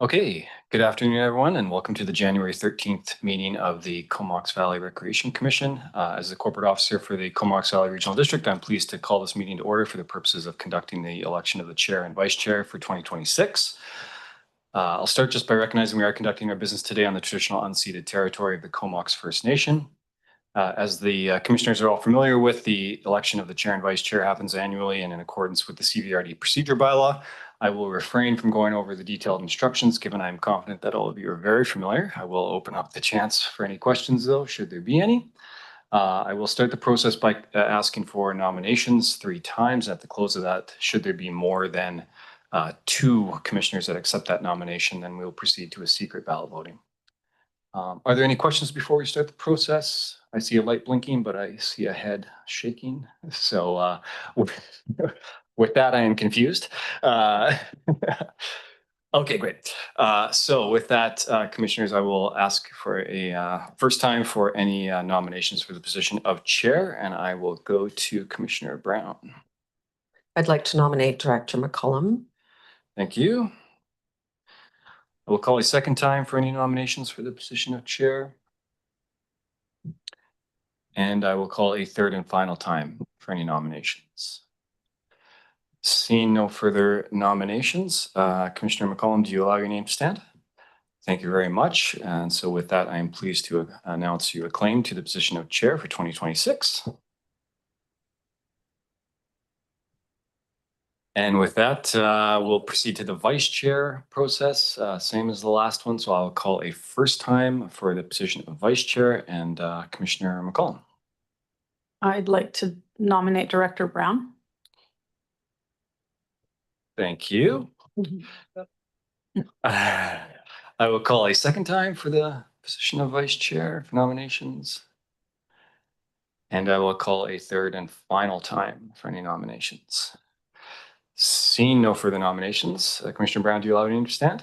Okay, good afternoon, everyone, and welcome to the January 13th meeting of the Comox Valley Recreation Commission. As the corporate officer for the Comox Valley Regional District, I'm pleased to call this meeting to order for the purposes of conducting the election of the chair and vice chair for 2026. I'll start just by recognizing we are conducting our business today on the traditional unceded territory of the Comox First Nation. As the commissioners are all familiar with, the election of the chair and vice chair happens annually and in accordance with the CVRD procedure bylaw. I will refrain from going over the detailed instructions, given I'm confident that all of you are very familiar. I will open up the chance for any questions, though, should there be any. I will start the process by asking for nominations 3 times. At the close of that, should there be more than 2 commissioners that accept that nomination, then we'll proceed to a secret ballot voting. Are there any questions before we start the process? I see a light blinking, but I see a head shaking. So with that, I am confused. Okay, great. So with that, commissioners, I will ask for a first time for any nominations for the position of chair, and I will go to Commissioner Brown. I'd like to nominate Director McCollum. Thank you. I will call a second time for any nominations for the position of chair. And I will call a third and final time for any nominations. Seeing no further nominations, Commissioner McCollum, do you allow your name to stand? Thank you very much. And so with that, I am pleased to announce you acclaimed to the position of chair for 2026. And with that, we'll proceed to the vice chair process, same as the last one. So I'll call a first time for the position of vice chair and Commissioner McCollum. I'd like to nominate Director Brown. Thank you. I will call a second time for the position of vice chair for nominations. And I will call a third and final time for any nominations. Seeing no further nominations, Commissioner Brown, do you allow me to understand?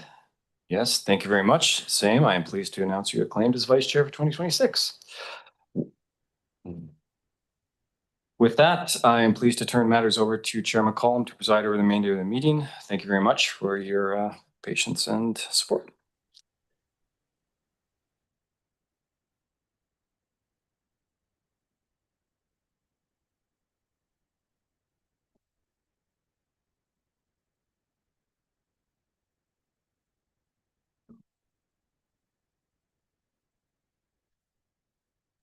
Yes, thank you very much. Same, I am pleased to announce you acclaimed as vice chair for 2026. With that, I am pleased to turn matters over to Chair McCollum to preside over the remainder of the meeting. Thank you very much for your patience and support.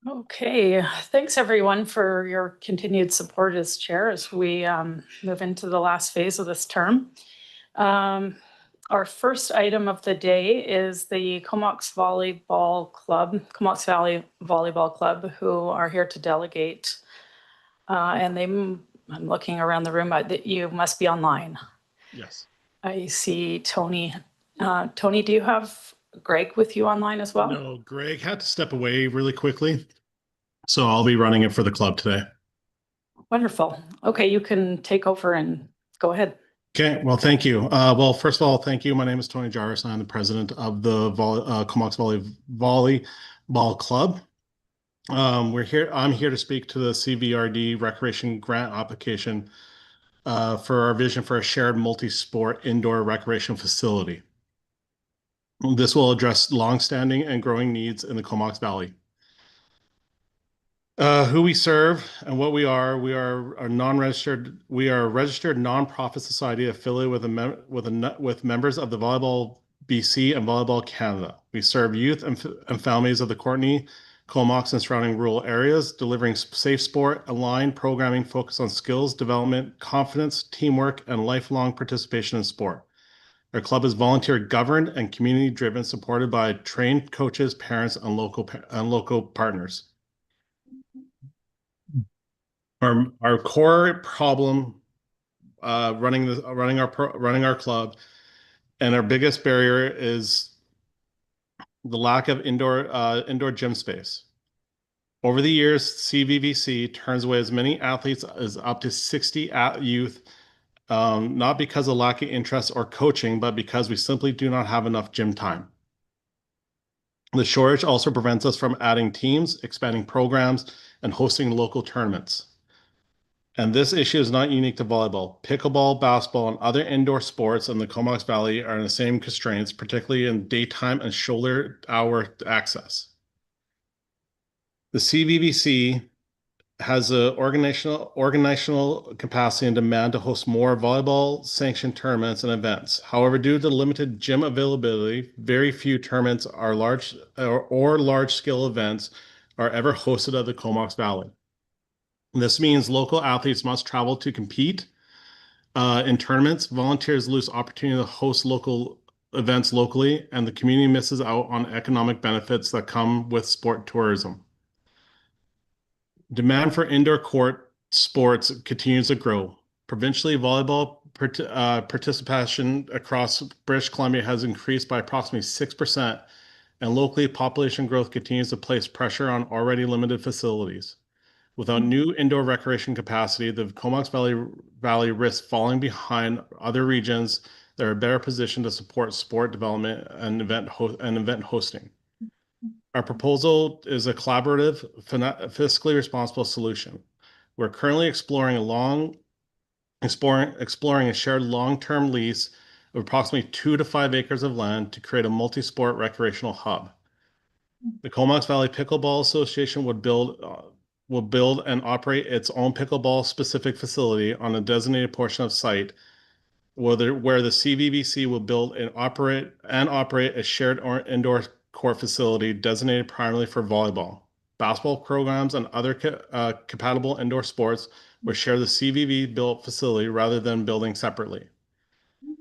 Okay, thanks everyone for your continued support as chair as we move into the last phase of this term. Our first item of the day is the Comox Volleyball Club, Comox Valley Volleyball Club, who are here to delegate. And I'm looking around the room, you must be online. Yes. I see Tony. Tony, do you have Greg with you online as well? No, Greg had to step away really quickly. So I'll be running it for the club today. Wonderful. Okay, you can take over and go ahead. Okay, well, thank you. Well, first of all, thank you. My name is Tony Jarvis. I'm the president of the Comox Valley Volleyball Club. I'm here to speak to the CVRD Recreation Grant application for our vision for a shared multi-sport indoor recreation facility. This will address longstanding and growing needs in the Comox Valley. Who we serve and what we are a non-registered. We are a registered nonprofit society affiliated with members of the Volleyball BC and Volleyball Canada. We serve youth and families of the Courtenay, Comox, and surrounding rural areas, delivering safe sport, aligned programming focused on skills development, confidence, teamwork, and lifelong participation in sport. Our club is volunteer governed and community driven, supported by trained coaches, parents, and local partners. Our core problem running our club, and our biggest barrier is the lack of indoor gym space. Over the years, CVVC turns away as many athletes as up to 60 youth, not because of lack of interest or coaching, but because we simply do not have enough gym time. The shortage also prevents us from adding teams, expanding programs, and hosting local tournaments. And this issue is not unique to volleyball. Pickleball, basketball, and other indoor sports in the Comox Valley are in the same constraints, particularly in daytime and shoulder hour access. The CVVC has a organizational capacity and demand to host more volleyball sanctioned tournaments and events. However, due to limited gym availability, very few tournaments are large or large scale events are ever hosted at the Comox Valley. This means local athletes must travel to compete in tournaments. Volunteers lose opportunity to host local events locally, and the community misses out on economic benefits that come with sport tourism. Demand for indoor court sports continues to grow. Provincially, volleyball participation across British Columbia has increased by approximately 6%, and locally, population growth continues to place pressure on already limited facilities. Without new indoor recreation capacity, the Comox Valley risks falling behind other regions that are better positioned to support sport development and event hosting. Our proposal is a collaborative, fiscally responsible solution. We're currently exploring a shared long-term lease of approximately 2 to 5 acres of land to create a multi-sport recreational hub. The Comox Valley Pickleball Association will build and operate its own pickleball-specific facility on a designated portion of site, where the CVVC will build and operate a shared indoor court facility designated primarily for volleyball. Basketball programs and other compatible indoor sports will share the CVV built facility rather than building separately.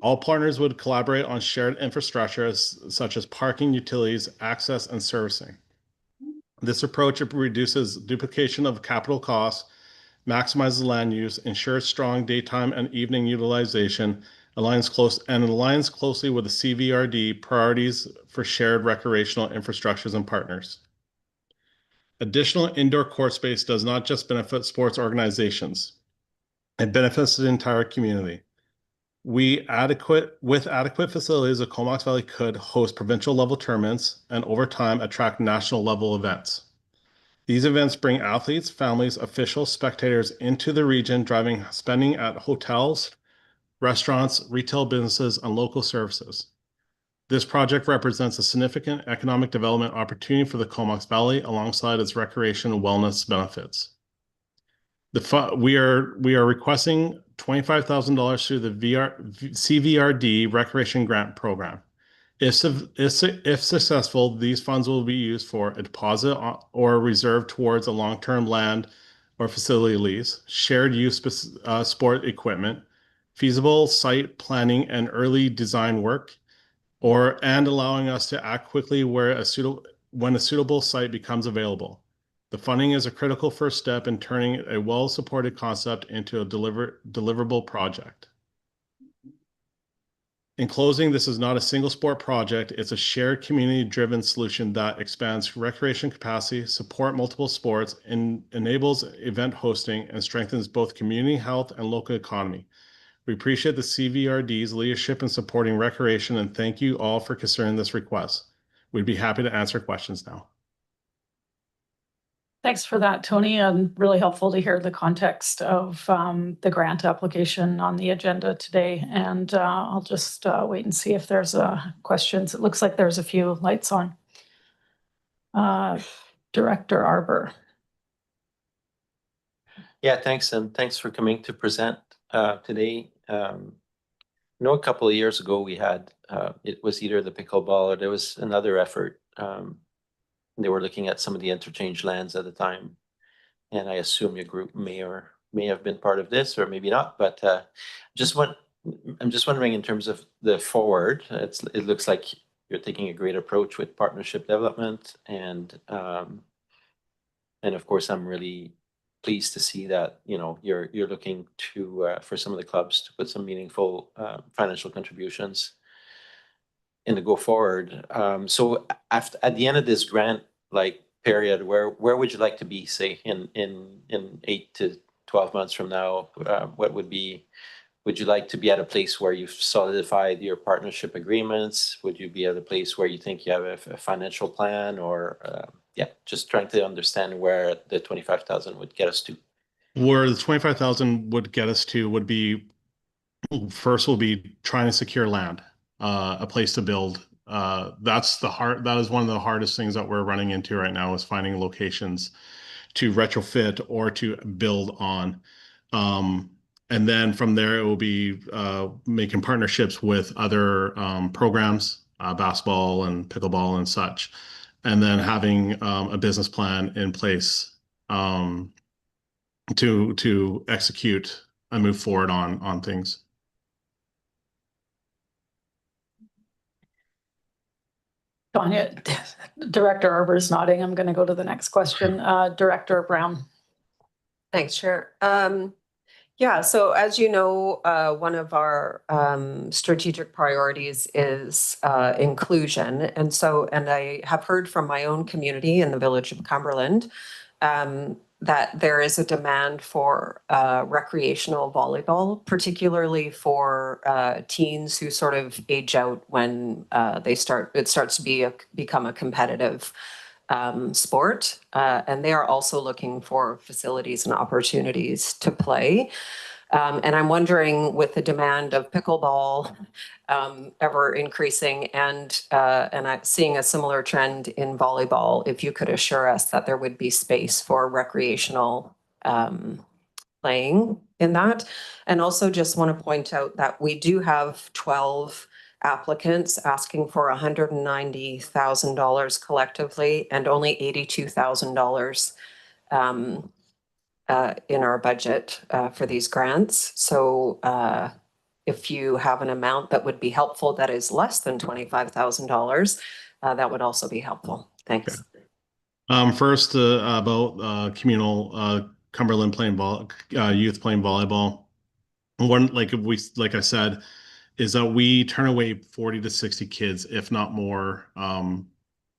All partners would collaborate on shared infrastructure such as parking, utilities, access, and servicing. This approach reduces duplication of capital costs, maximizes land use, ensures strong daytime and evening utilization, aligns closely with the CVRD priorities for shared recreational infrastructures and partners. Additional indoor court space does not just benefit sports organizations. It benefits the entire community. With adequate facilities, the Comox Valley could host provincial level tournaments and over time attract national level events. These events bring athletes, families, officials, spectators into the region, driving spending at hotels, restaurants, retail businesses, and local services. This project represents a significant economic development opportunity for the Comox Valley alongside its recreation and wellness benefits. We are requesting $25,000 through the CVRD Recreation Grant Program. If successful, these funds will be used for a deposit or reserved towards a long-term land or facility lease, shared use sport equipment, feasible site planning and early design work, and allowing us to act quickly when a suitable site becomes available. The funding is a critical first step in turning a well-supported concept into a deliverable project. In closing, this is not a single sport project. It's a shared community-driven solution that expands recreation capacity, support multiple sports, and enables event hosting and strengthens both community health and local economy. We appreciate the CVRD's leadership in supporting recreation and thank you all for considering this request. We'd be happy to answer questions now. Thanks for that, Tony, and really helpful to hear the context of the grant application on the agenda today. And I'll just wait and see if there's questions. It looks like there's a few lights on. Director Arbor. Yeah, thanks, and thanks for coming to present today. I know a couple of years ago we had, it was either the pickleball or there was another effort. They were looking at some of the interchange lands at the time. And I assume your group may have been part of this or maybe not, but I'm just wondering in terms of the forward, it looks like you're taking a great approach with partnership development and of course I'm really pleased to see that, you know, you're looking to for some of the clubs to put some meaningful financial contributions in the go forward. So at the end of this grant period, where would you like to be, say, in 8 to 12 months from now? Would you like to be at a place where you've solidified your partnership agreements? Would you be at a place where you think you have a financial plan, or yeah, just trying to understand where the 25,000 would get us to? Where the 25,000 would get us to would be first we'll be trying to secure land, a place to build. That is one of the hardest things that we're running into right now is finding locations to retrofit or to build on. Um, and then from there, it will be making partnerships with other programs, basketball and pickleball and such, and then having a business plan in place um, to execute and move forward on things. Tanya, Director Arbor is nodding. I'm going to go to the next question. Director Brown. Thanks, Chair. Yeah, so as you know, one of our strategic priorities is inclusion. And I have heard from my own community in the village of Cumberland that there is a demand for recreational volleyball, particularly for teens who sort of age out when it starts to become a competitive sport. And they are also looking for facilities and opportunities to play. And I'm wondering, with the demand of pickleball ever increasing and I'm seeing a similar trend in volleyball, if you could assure us that there would be space for recreational playing in that. And also just want to point out that we do have 12 applicants asking for $190,000 collectively and only $82,000 in our budget for these grants. So if you have an amount that would be helpful that is less than $25,000, that would also be helpful. Thanks. First, about communal Cumberland youth playing volleyball. One, like I said, is that we turn away 40 to 60 kids, if not more,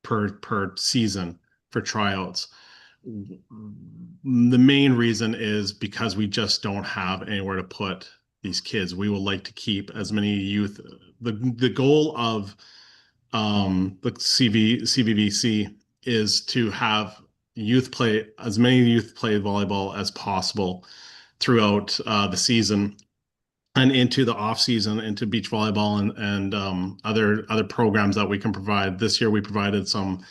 per season for tryouts. The main reason is because we just don't have anywhere to put these kids. We would like to keep as many youth. The goal of the CVVC is to have as many youth play volleyball as possible throughout the season and into the off season, into beach volleyball and other programs that we can provide. This year we provided some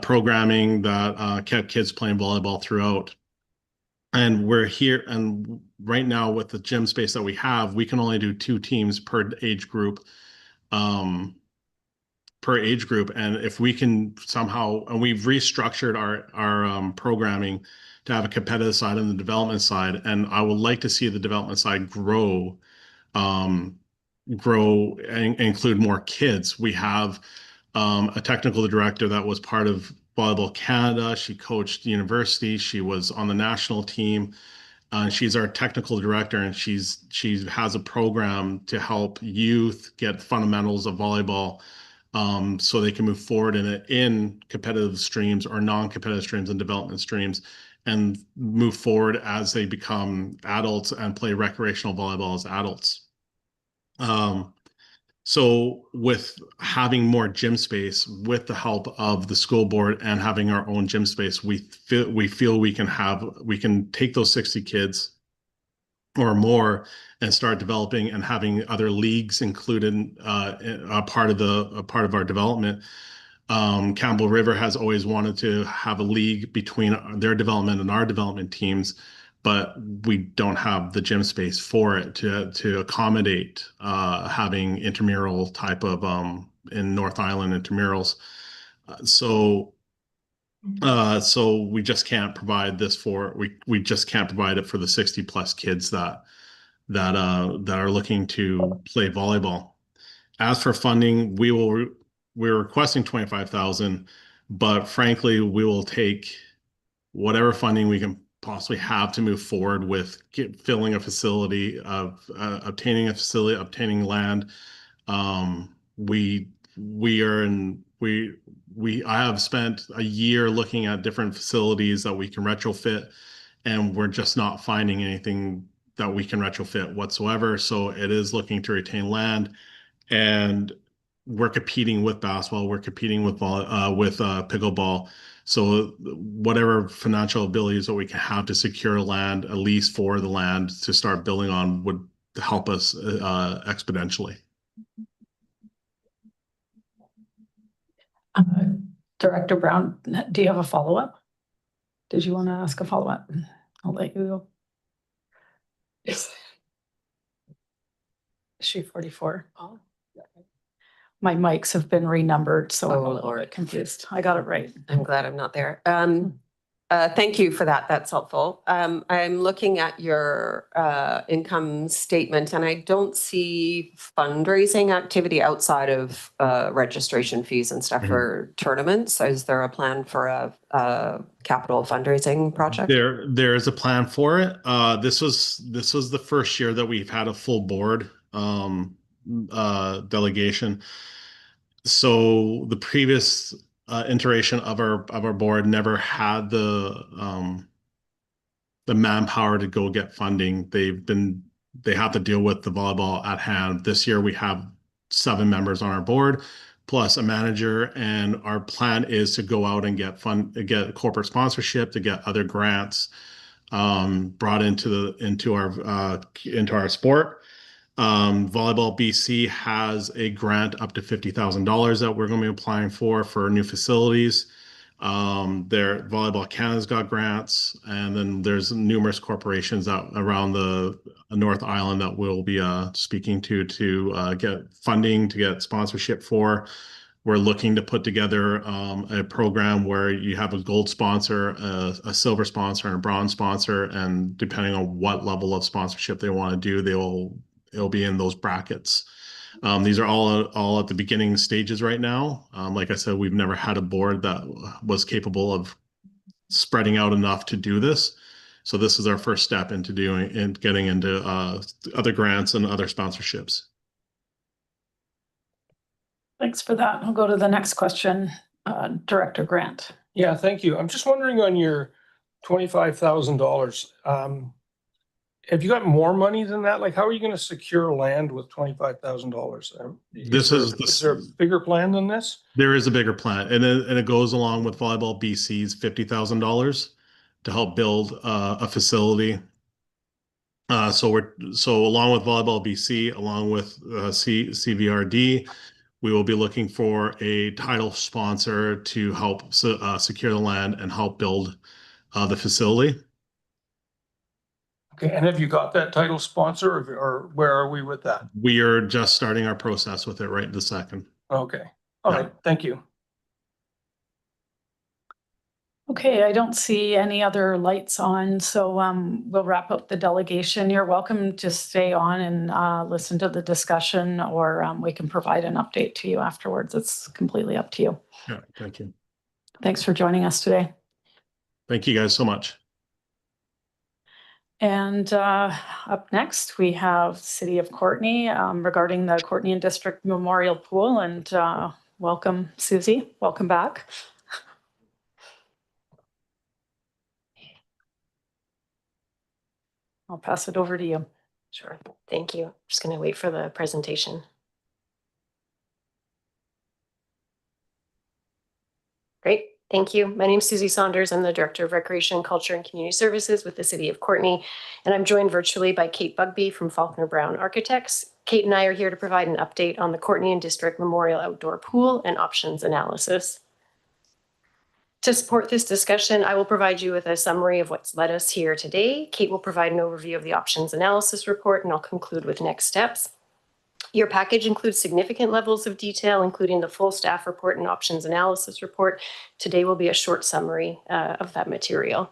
programming that kept kids playing volleyball throughout. And we're here, and right now with the gym space that we have, we can only do 2 teams per age group. Um, and if we can somehow, and we've restructured our programming to have a competitive side and the development side, and I would like to see the development side um, grow and include more kids. We have a technical director that was part of Volleyball Canada. She coached university. She was on the national team. She's our technical director, and she has a program to help youth get fundamentals of volleyball, so they can move forward in competitive streams or non-competitive streams and development streams, and move forward as they become adults and play recreational volleyball as adults. So with having more gym space, with the help of the school board and having our own gym space, we feel we can take those 60 kids or more and start developing and having other leagues included a part of our development. Campbell River has always wanted to have a league between their development and our development teams, but we don't have the gym space for it to accommodate having intramural type of in North Island intramurals. So we just can't provide we just can't provide it for the 60 plus kids that are looking to play volleyball. As for funding, we're requesting 25,000, but frankly, we will take whatever funding we can possibly have to move forward with filling a facility, obtaining a facility, obtaining land. I have spent a year looking at different facilities that we can retrofit, and we're just not finding anything that we can retrofit whatsoever. So it is looking to retain land, and we're competing with basketball, we're competing with pickleball. So whatever financial abilities that we can have to secure land, at least for the land to start building on, would help us exponentially. Director Brown, do you have a follow-up? Did you want to ask a follow-up? I'll let you go. Is she 44? Oh. My mics have been renumbered, so I'm a little bit confused. I got it right. I'm glad I'm not there. Thank you for that. That's helpful. I'm looking at your income statement and I don't see fundraising activity outside of registration fees and stuff for tournaments. Is there a plan for a capital fundraising project? There is a plan for it. This was the first year that we've had a full board delegation. So the previous iteration of our board never had the manpower to go get funding. They have to deal with the volleyball at hand. This year we have 7 members on our board, plus a manager, and our plan is to go out and get corporate sponsorship, to get other grants brought into our sport. Volleyball BC has a grant up to $50,000 that we're going to be applying for new facilities. Volleyball Canada's got grants, and then there's numerous corporations out around the North Island that we'll be speaking to get funding, to get sponsorship for. We're looking to put together a program where you have a gold sponsor, a silver sponsor, and a bronze sponsor, and depending on what level of sponsorship they want to do, it'll be in those brackets. These are all at the beginning stages right now. Like I said, we've never had a board that was capable of spreading out enough to do this. So this is our first step into getting into other grants and other sponsorships. Thanks for that. I'll go to the next question. Director Grant. Yeah, thank you. I'm just wondering on your $25,000, have you got more money than that? Like, how are you going to secure land with $25,000? Is there a bigger plan than this? There is a bigger plan, and it goes along with Volleyball BC's $50,000 to help build a facility. So along with Volleyball BC, along with CVRD, we will be looking for a title sponsor to help secure the land and help build the facility. Okay, and have you got that title sponsor, or where are we with that? We are just starting our process with it right this second. Okay, all right, thank you. Okay, I don't see any other lights on, so we'll wrap up the delegation. You're welcome to stay on and listen to the discussion, or we can provide an update to you afterwards. It's completely up to you. Yeah, thank you. Thanks for joining us today. Thank you guys so much. And up next, we have City of Courtenay regarding the Courtenay and District Memorial Pool. And welcome, Susie. Welcome back. I'll pass it over to you. Sure. Thank you. Just going to wait for the presentation. Great. Thank you. My name is Susie Saunders. I'm the Director of Recreation, Culture, and Community Services with the City of Courtenay, and I'm joined virtually by Kate Bugbee from Faulkner Brown Architects. Kate and I are here to provide an update on the Courtenay and District Memorial Outdoor Pool and options analysis. To support this discussion, I will provide you with a summary of what's led us here today. Kate will provide an overview of the options analysis report, and I'll conclude with next steps. Your package includes significant levels of detail, including the full staff report and options analysis report. Today will be a short summary of that material.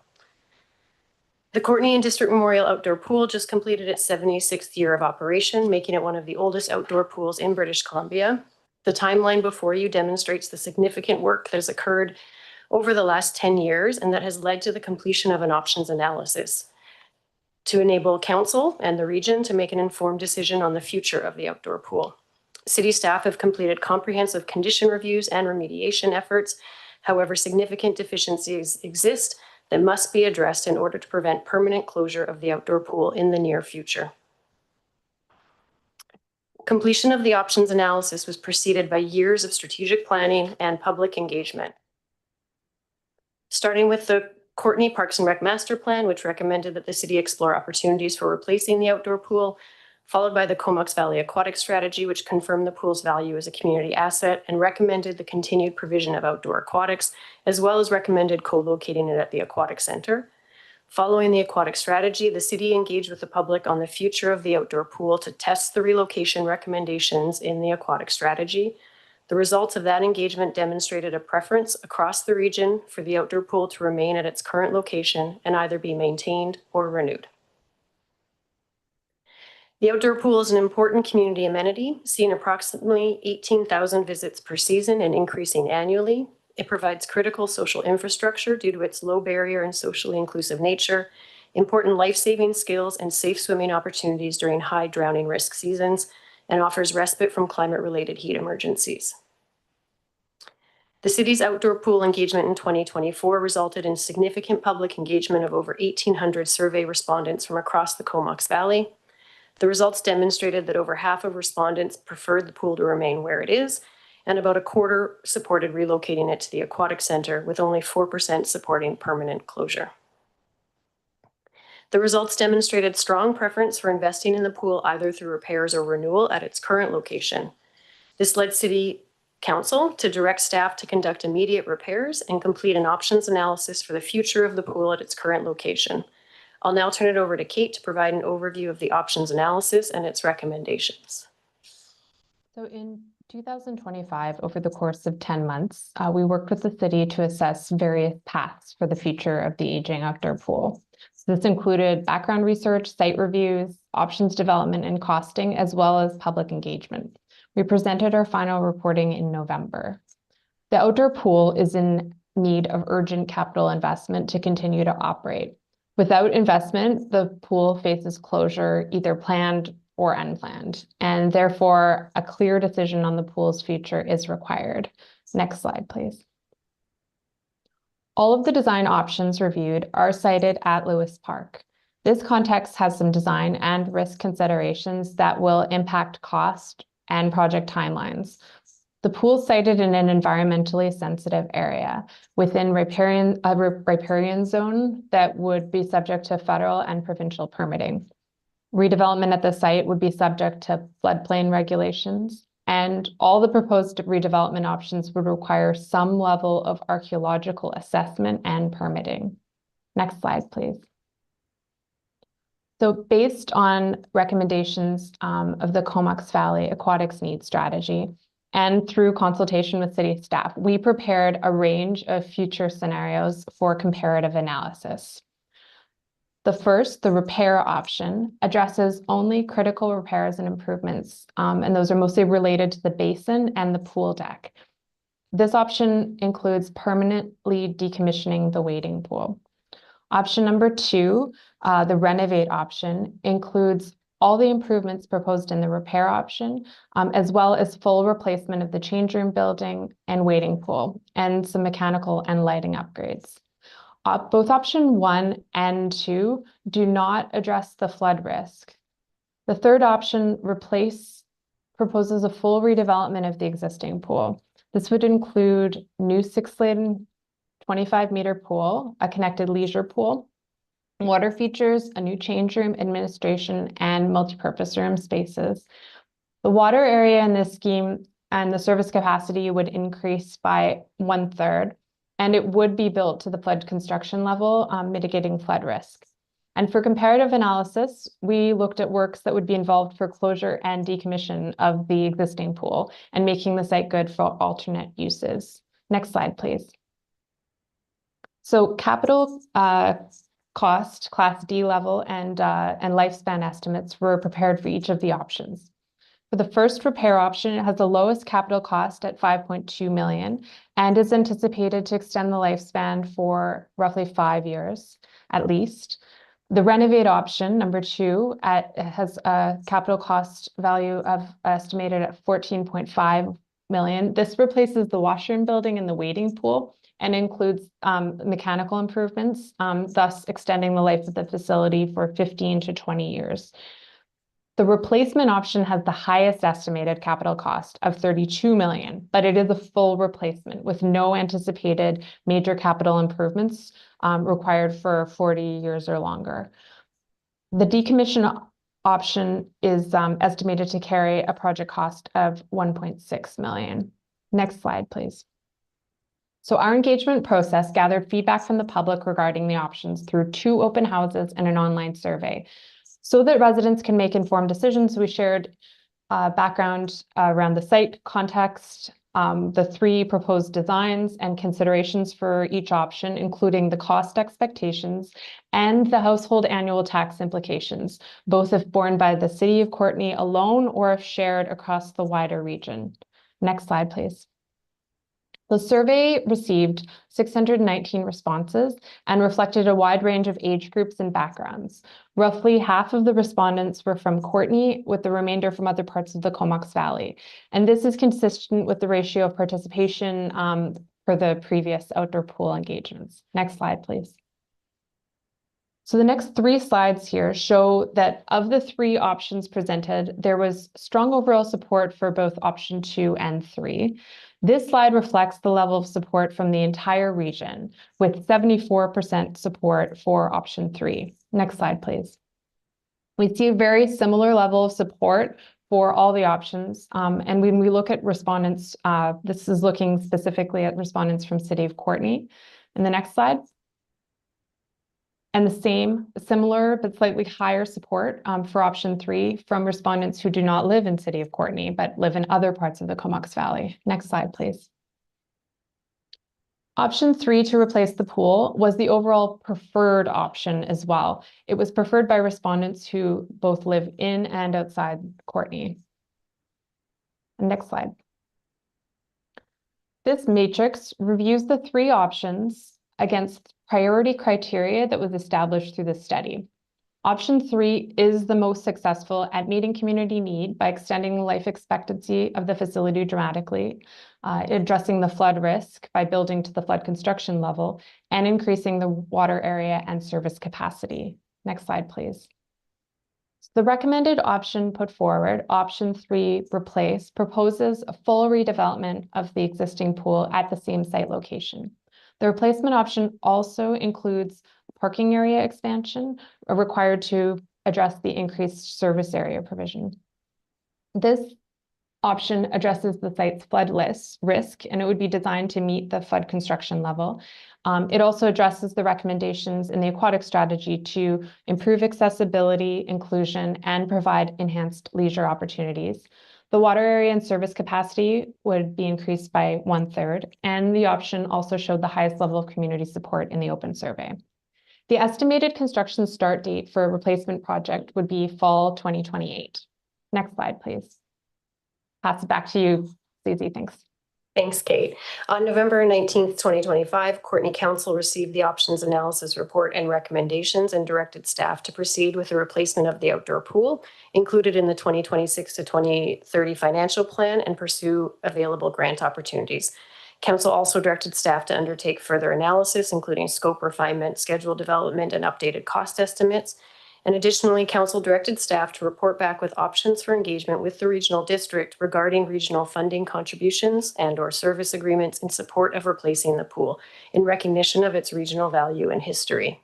The Courtenay and District Memorial Outdoor Pool just completed its 76th year of operation, making it one of the oldest outdoor pools in British Columbia. The timeline before you demonstrates the significant work that has occurred over the last 10 years, and that has led to the completion of an options analysis to enable council and the region to make an informed decision on the future of the outdoor pool. City staff have completed comprehensive condition reviews and remediation efforts. However, significant deficiencies exist that must be addressed in order to prevent permanent closure of the outdoor pool in the near future. Completion of the options analysis was preceded by years of strategic planning and public engagement. Starting with the Courtney Parks and Rec Master Plan, which recommended that the city explore opportunities for replacing the outdoor pool, followed by the Comox Valley Aquatic Strategy, which confirmed the pool's value as a community asset and recommended the continued provision of outdoor aquatics, as well as recommended co-locating it at the aquatic center. Following the aquatic strategy, the city engaged with the public on the future of the outdoor pool to test the relocation recommendations in the aquatic strategy. The results of that engagement demonstrated a preference across the region for the outdoor pool to remain at its current location and either be maintained or renewed. The outdoor pool is an important community amenity, seeing approximately 18,000 visits per season and increasing annually. It provides critical social infrastructure due to its low barrier and socially inclusive nature, important life-saving skills, and safe swimming opportunities during high drowning risk seasons, and offers respite from climate-related heat emergencies. The city's outdoor pool engagement in 2024 resulted in significant public engagement of over 1,800 survey respondents from across the Comox Valley. The results demonstrated that over half of respondents preferred the pool to remain where it is, and about a quarter supported relocating it to the aquatic center, with only 4% supporting permanent closure. The results demonstrated strong preference for investing in the pool either through repairs or renewal at its current location. This led City Council to direct staff to conduct immediate repairs and complete an options analysis for the future of the pool at its current location. I'll now turn it over to Kate to provide an overview of the options analysis and its recommendations. So in 2025, over the course of 10 months, we worked with the city to assess various paths for the future of the aging outdoor pool. So this included background research, site reviews, options development and costing, as well as public engagement. We presented our final reporting in November. The outdoor pool is in need of urgent capital investment to continue to operate. Without investment, the pool faces closure, either planned or unplanned, and therefore a clear decision on the pool's future is required. Next slide, please. All of the design options reviewed are cited at Lewis Park. This context has some design and risk considerations that will impact cost and project timelines. The pool is sited in an environmentally sensitive area within a riparian zone that would be subject to federal and provincial permitting. Redevelopment at the site would be subject to floodplain regulations, and all the proposed redevelopment options would require some level of archaeological assessment and permitting. Next slide, please. So based on recommendations of the Comox Valley Aquatics Needs Strategy, and through consultation with city staff, we prepared a range of future scenarios for comparative analysis. The first, the repair option, addresses only critical repairs and improvements, and those are mostly related to the basin and the pool deck. This option includes permanently decommissioning the wading pool. Option number 2, the renovate option, includes all the improvements proposed in the repair option, as well as full replacement of the change room building and wading pool, and some mechanical and lighting upgrades. Both option 1 and 2 do not address the flood risk. The third option proposes a full redevelopment of the existing pool. This would include new 6-lane 25-meter pool, a connected leisure pool, water features, a new change room, administration, and multipurpose room spaces. The water area in this scheme and the service capacity would increase by 1/3, and it would be built to the flood construction level, mitigating flood risk. And for comparative analysis, we looked at works that would be involved for closure and decommission of the existing pool and making the site good for alternate uses. Next slide, please. So capital cost, Class D level, and lifespan estimates were prepared for each of the options. For the first repair option, it has the lowest capital cost at $5.2 million and is anticipated to extend the lifespan for roughly 5 years at least. The renovate option, number 2, has a capital cost value estimated at $14.5 million. This replaces the washroom building and the wading pool and includes mechanical improvements, thus extending the life of the facility for 15 to 20 years. The replacement option has the highest estimated capital cost of $32 million, but it is a full replacement with no anticipated major capital improvements required for 40 years or longer. The decommission option is estimated to carry a project cost of $1.6 million. Next slide, please. So our engagement process gathered feedback from the public regarding the options through 2 open houses and an online survey. So that residents can make informed decisions, we shared background around the site, context, the 3 proposed designs and considerations for each option, including the cost expectations and the household annual tax implications, both if borne by the City of Courtenay alone or if shared across the wider region. Next slide, please. The survey received 619 responses and reflected a wide range of age groups and backgrounds. Roughly half of the respondents were from Courtenay, with the remainder from other parts of the Comox Valley. And this is consistent with the ratio of participation for the previous outdoor pool engagements. Next slide, please. So the next 3 slides here show that of the 3 options presented, there was strong overall support for both option 2 and 3. This slide reflects the level of support from the entire region, with 74% support for option 3. Next slide, please. We see a very similar level of support for all the options. And when we look at respondents, this is looking specifically at respondents from City of Courtenay. In the next slide. And the similar but slightly higher support for option 3 from respondents who do not live in City of Courtenay, but live in other parts of the Comox Valley. Next slide, please. Option 3 to replace the pool was the overall preferred option as well. It was preferred by respondents who both live in and outside Courtenay. Next slide. This matrix reviews the 3 options against priority criteria that was established through the study. Option 3 is the most successful at meeting community need by extending the life expectancy of the facility dramatically, addressing the flood risk by building to the flood construction level, and increasing the water area and service capacity. Next slide, please. The recommended option put forward, option 3, replace, proposes a full redevelopment of the existing pool at the same site location. The replacement option also includes parking area expansion required to address the increased service area provision. This option addresses the site's flood risk, and it would be designed to meet the flood construction level. It also addresses the recommendations in the aquatic strategy to improve accessibility, inclusion, and provide enhanced leisure opportunities. The water area and service capacity would be increased by 1/3, and the option also showed the highest level of community support in the open survey. The estimated construction start date for a replacement project would be fall 2028. Next slide, please. Pass it back to you, Susie. Thanks. Thanks, Kate. On November 19th, 2025, Courtenay Council received the options analysis report and recommendations and directed staff to proceed with the replacement of the outdoor pool included in the 2026 to 2030 financial plan and pursue available grant opportunities. Council also directed staff to undertake further analysis, including scope refinement, schedule development, and updated cost estimates. And additionally, Council directed staff to report back with options for engagement with the regional district regarding regional funding contributions and/or service agreements in support of replacing the pool in recognition of its regional value and history.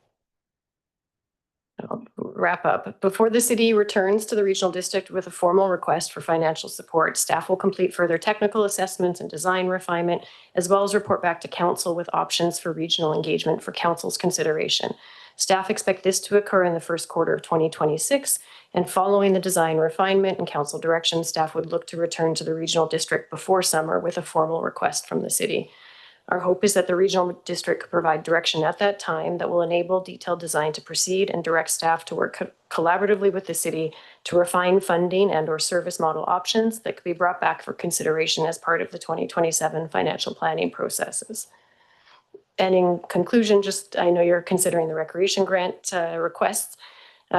I'll wrap up. Before the city returns to the regional district with a formal request for financial support, staff will complete further technical assessments and design refinement, as well as report back to Council with options for regional engagement for Council's consideration. Staff expect this to occur in the first quarter of 2026, and following the design refinement and Council direction, staff would look to return to the regional district before summer with a formal request from the city. Our hope is that the regional district could provide direction at that time that will enable detailed design to proceed and direct staff to work collaboratively with the city to refine funding and/or service model options that could be brought back for consideration as part of the 2027 financial planning processes. And in conclusion, I know you're considering the recreation grant requests.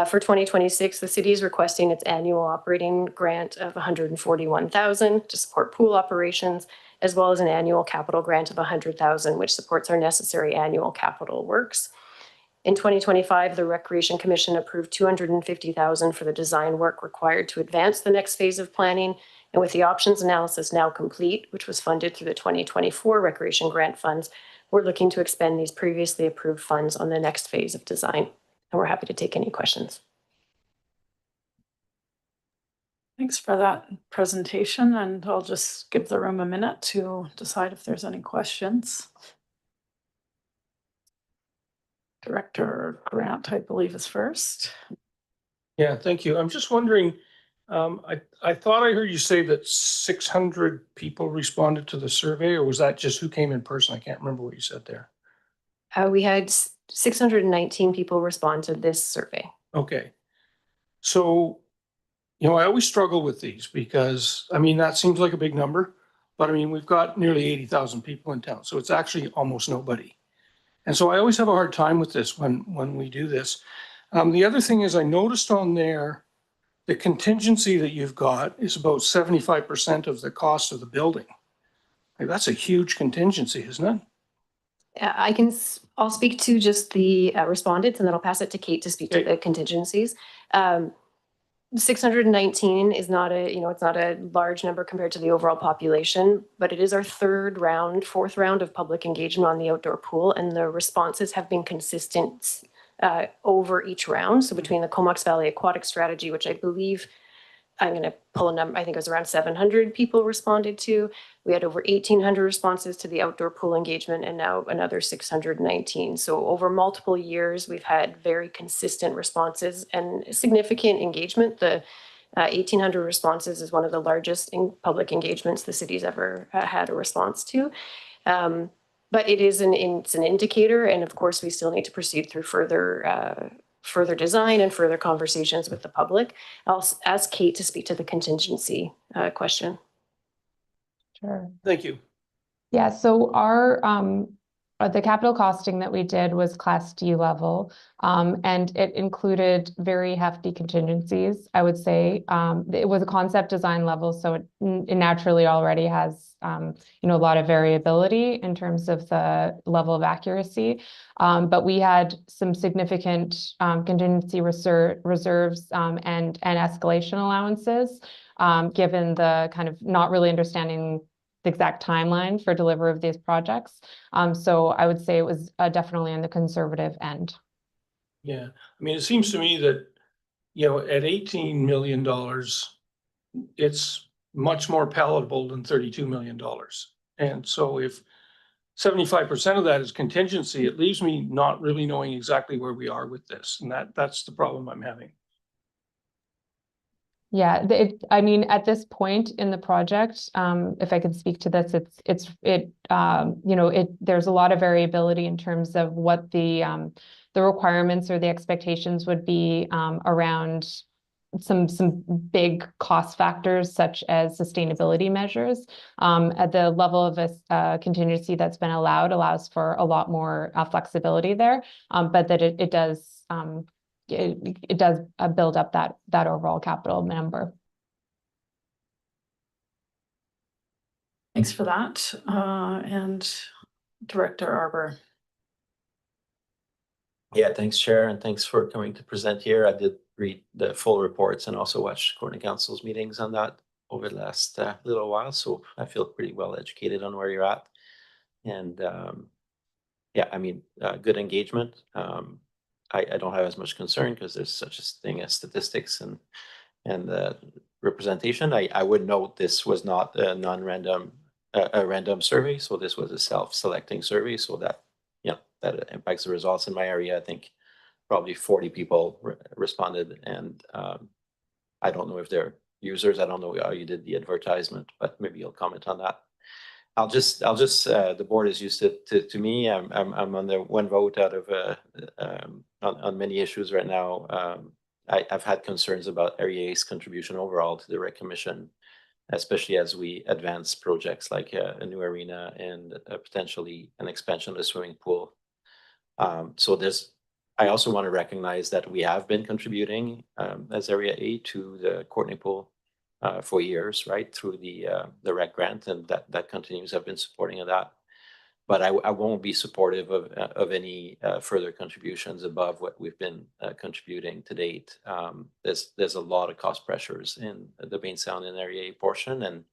For 2026, the city is requesting its annual operating grant of $141,000 to support pool operations, as well as an annual capital grant of $100,000, which supports our necessary annual capital works. In 2025, the Recreation Commission approved $250,000 for the design work required to advance the next phase of planning. And with the options analysis now complete, which was funded through the 2024 Recreation Grant Funds, we're looking to expend these previously approved funds on the next phase of design. And we're happy to take any questions. Thanks for that presentation, and I'll just give the room a minute to decide if there's any questions. Director Grant, I believe, is first. Yeah, thank you. I'm just wondering, I thought I heard you say that 600 people responded to the survey, or was that just who came in person? I can't remember what you said there. We had 619 people respond to this survey. Okay. So, I always struggle with these because, that seems like a big number, but we've got nearly 80,000 people in town, so it's actually almost nobody. And so I always have a hard time with this when we do this. The other thing is I noticed on there, the contingency that you've got is about 75% of the cost of the building. That's a huge contingency, isn't it? I'll speak to just the respondents, and then I'll pass it to Kate to speak to the contingencies. 619 is not it's not a large number compared to the overall population, but it is our fourth round of public engagement on the outdoor pool, and the responses have been consistent over each round. So between the Comox Valley Aquatic Strategy, which I believe, I'm going to pull a number, I think it was around 700 people responded to. We had over 1,800 responses to the outdoor pool engagement, and now another 619. So over multiple years, we've had very consistent responses and significant engagement. The 1,800 responses is one of the largest public engagements the city's ever had a response to. But it's an indicator, and of course, we still need to proceed through further design and further conversations with the public. I'll ask Kate to speak to the contingency question. Sure. Thank you. Yeah, so the capital costing that we did was Class D level, and it included very hefty contingencies, I would say. It was a concept design level, so it naturally already has a lot of variability in terms of the level of accuracy. But we had some significant contingency reserves and escalation allowances, given the kind of not really understanding the exact timeline for delivery of these projects. So I would say it was definitely on the conservative end. Yeah, it seems to me that, at $18 million, it's much more palatable than $32 million. And so if 75% of that is contingency, it leaves me not really knowing exactly where we are with this. And that's the problem I'm having. Yeah, at this point in the project, if I could speak to this, there's a lot of variability in terms of what the requirements or the expectations would be around some big cost factors such as sustainability measures. At the level of a contingency that's been allows for a lot more flexibility there, but that it does. It does build up that overall capital number. Thanks for that. And Director Arbor. Yeah, thanks, Chair, and thanks for coming to present here. I did read the full reports and also watched Courtney Council's meetings on that over the last little while, so I feel pretty well educated on where you're at. And good engagement. I don't have as much concern because there's such a thing as statistics and representation. I would note this was not a non-random, a random survey. So this was a self-selecting survey. So that impacts the results in my area. I think probably 40 people responded, and I don't know if they're users. I don't know how you did the advertisement, but maybe you'll comment on that. I'll just the board is used to me. I'm on the one vote out of on many issues right now. I've had concerns about REA's contribution overall to the Rec Commission, especially as we advance projects like a new arena and potentially an expansion of the swimming pool. I also want to recognize that we have been contributing as Area A to the Courtney Pool for years, right, through the rec grant, and that continues. I've been supporting that. But I won't be supportive of any further contributions above what we've been contributing to date. There's a lot of cost pressures in the Bainstown and Area A portion, and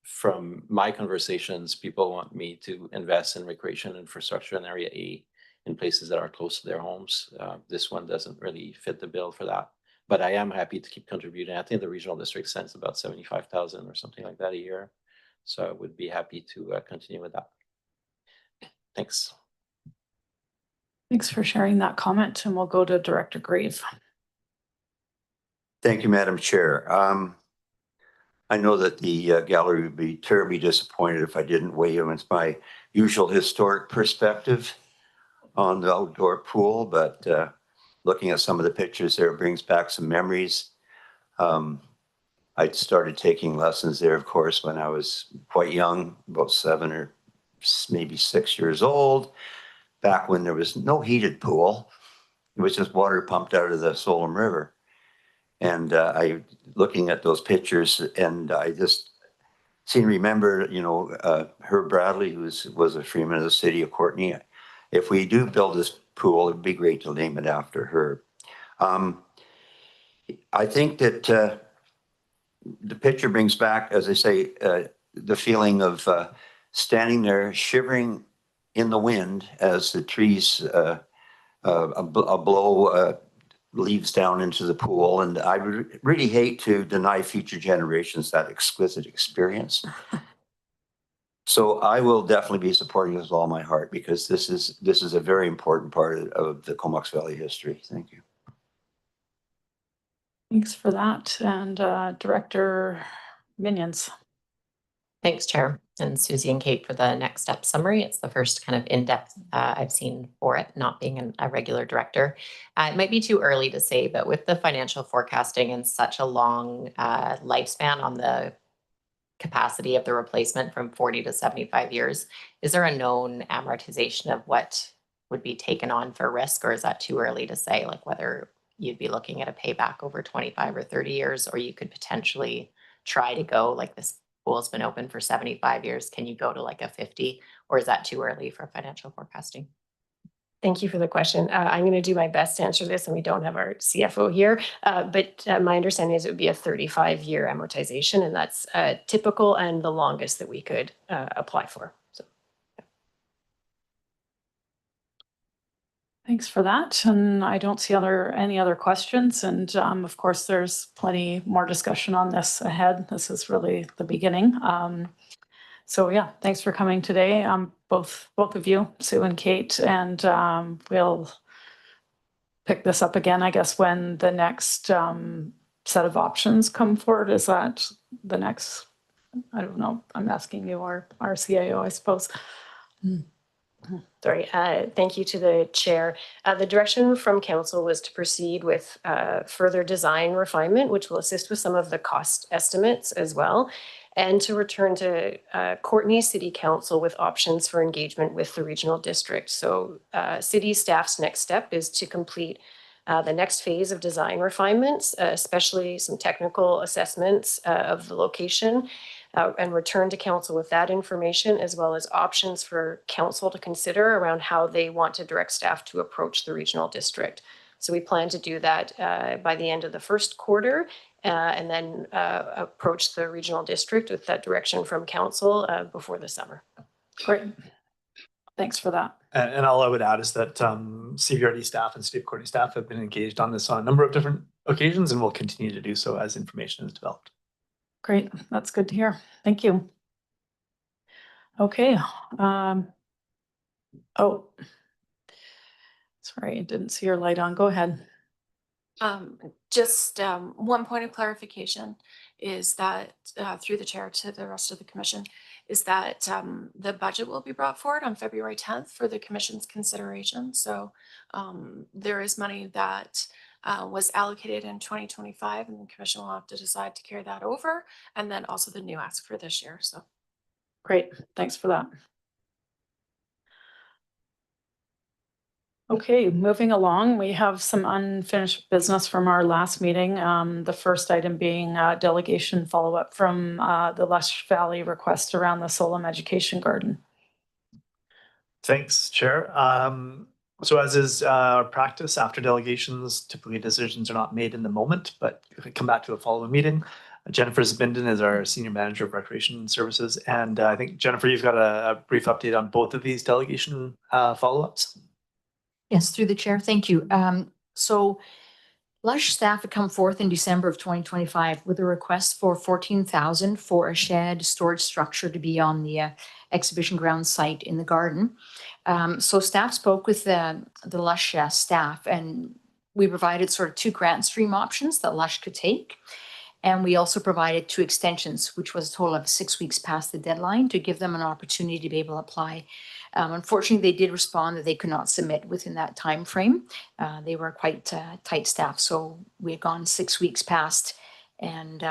from my conversations, people want me to invest in recreation infrastructure in Area A in places that are close to their homes. This one doesn't really fit the bill for that, but I am happy to keep contributing. I think the regional district sends about 75,000 or something like that a year, so I would be happy to continue with that. Thanks. Thanks for sharing that comment, and we'll go to Director Grave. Thank you, Madam Chair. I know that the gallery would be terribly disappointed if I didn't weigh in with my usual historic perspective on the outdoor pool, but looking at some of the pictures there brings back some memories. I started taking lessons there, of course, when I was quite young, about 7 or maybe 6 years old, back when there was no heated pool. It was just water pumped out of the Solom River. And I looking at those pictures, and I just remember, Herb Bradley, who was a freeman of the city of Courtenay. If we do build this pool, it'd be great to name it after her. I think that the picture brings back, as I say, the feeling of standing there shivering in the wind as the trees blow leaves down into the pool. And I would really hate to deny future generations that exquisite experience. So I will definitely be supporting this with all my heart, because this is a very important part of the Comox Valley history. Thank you. Thanks for that. And Director Minions. Thanks, Chair, and Susie and Kate for the next step summary. It's the first kind of in-depth I've seen for it, not being a regular director. It might be too early to say, but with the financial forecasting and such a long lifespan on the capacity of the replacement from 40 to 75 years, is there a known amortization of what would be taken on for risk, or is that too early to say, like whether you'd be looking at a payback over 25 or 30 years, or you could potentially try to go like this pool has been open for 75 years. Can you go to like a 50, or is that too early for financial forecasting? Thank you for the question. I'm going to do my best to answer this, and we don't have our CFO here, but my understanding is it would be a 35-year amortization, and that's typical and the longest that we could apply for. So, yeah. Thanks for that. And I don't see any other questions. And of course, there's plenty more discussion on this ahead. This is really the beginning. So yeah, thanks for coming today, both of you, Sue and Kate, and we'll pick this up again, I guess, when the next set of options come forward. Is that the next, I don't know, I'm asking you, our CIO, I suppose. Sorry, thank you to the chair. The direction from council was to proceed with further design refinement, which will assist with some of the cost estimates as well, and to return to Courtenay City Council with options for engagement with the regional district. So city staff's next step is to complete the next phase of design refinements, especially some technical assessments of the location, and return to council with that information, as well as options for council to consider around how they want to direct staff to approach the regional district. So we plan to do that by the end of the first quarter, and then approach the regional district with that direction from council before the summer. Great. Thanks for that. And all I would add is that CVRD staff and City of Courtenay staff have been engaged on this on a number of different occasions and will continue to do so as information is developed. Great. That's good to hear. Thank you. Okay. Oh, sorry, I didn't see your light on. Go ahead. Just one point of clarification is that through the chair to the rest of the commission, is that the budget will be brought forward on February 10th for the commission's consideration. So there is money that was allocated in 2025, and the commission will have to decide to carry that over, and then also the new ask for this year. So great. Thanks for that. Okay, moving along, we have some unfinished business from our last meeting. The first item being delegation follow-up from the Lush Valley request around the Solom Education Garden. Thanks, Chair. So as is practice, after delegations, typically decisions are not made in the moment, but come back to a following meeting. Jennifer Zbinden is our Senior Manager of Recreation Services. And I think, Jennifer, you've got a brief update on both of these delegation follow-ups. Yes, through the chair. Thank you. So Lush staff had come forth in December of 2025 with a request for 14,000 for a shed storage structure to be on the exhibition ground site in the garden. So staff spoke with the Lush staff, and we provided sort of 2 grant stream options that Lush could take. And we also provided 2 extensions, which was a total of 6 weeks past the deadline, to give them an opportunity to be able to apply. Unfortunately, they did respond that they could not submit within that time frame. They were quite tight staff, so we had gone 6 weeks past, and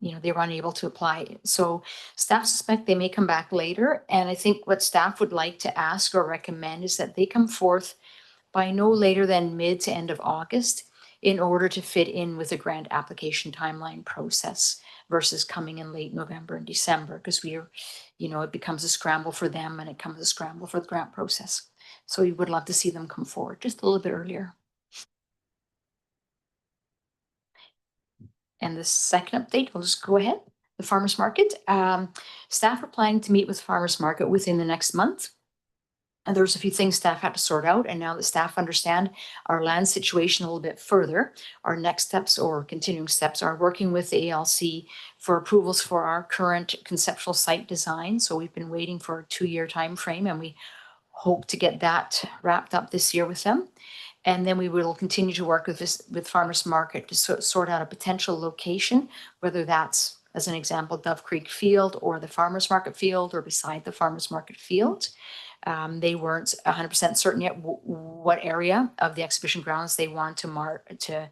they were unable to apply. So staff suspect they may come back later, and I think what staff would like to ask or recommend is that they come forth by no later than mid to end of August in order to fit in with the grant application timeline process versus coming in late November and December, because it becomes a scramble for them and it becomes a scramble for the grant process. So we would love to see them come forward just a little bit earlier. And the second update, we'll just go ahead. The farmers market. Staff are planning to meet with farmers market within the next month. And there's a few things staff had to sort out. And now that staff understand our land situation a little bit further, our next steps or continuing steps are working with the ALC for approvals for our current conceptual site design. So we've been waiting for a 2-year time frame, and we hope to get that wrapped up this year with them. And then we will continue to work with farmers market to sort out a potential location, whether that's, as an example, Dove Creek Field or the farmers market field or beside the farmers market field. They weren't 100% certain yet what area of the exhibition grounds they want to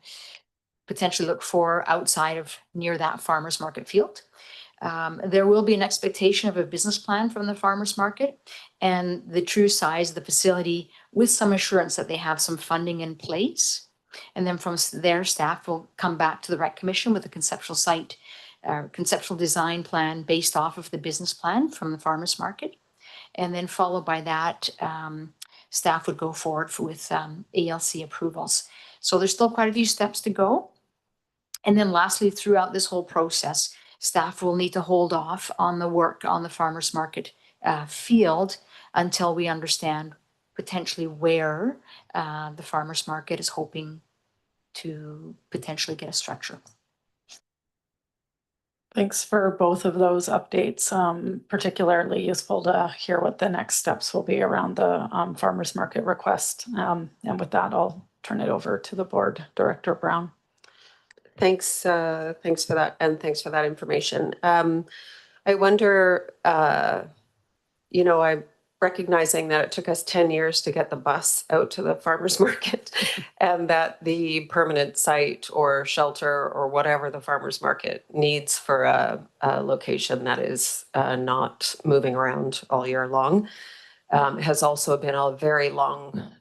potentially look for outside of near that farmers market field. There will be an expectation of a business plan from the farmers market and the true size of the facility, with some assurance that they have some funding in place. And then from their staff will come back to the Rec Commission with a conceptual design plan based off of the business plan from the farmers market. And then followed by that, staff would go forward with ALC approvals. So there's still quite a few steps to go. And then lastly, throughout this whole process, staff will need to hold off on the work on the farmers market field until we understand potentially where the farmers market is hoping to potentially get a structure. Thanks for both of those updates. Particularly useful to hear what the next steps will be around the farmers market request. And with that, I'll turn it over to the board, Director Brown. Thanks for that, and thanks for that information. I wonder, I'm recognizing that it took us 10 years to get the bus out to the farmers market, and that the permanent site or shelter or whatever the farmers market needs for a location that is not moving around all year long has also been a very long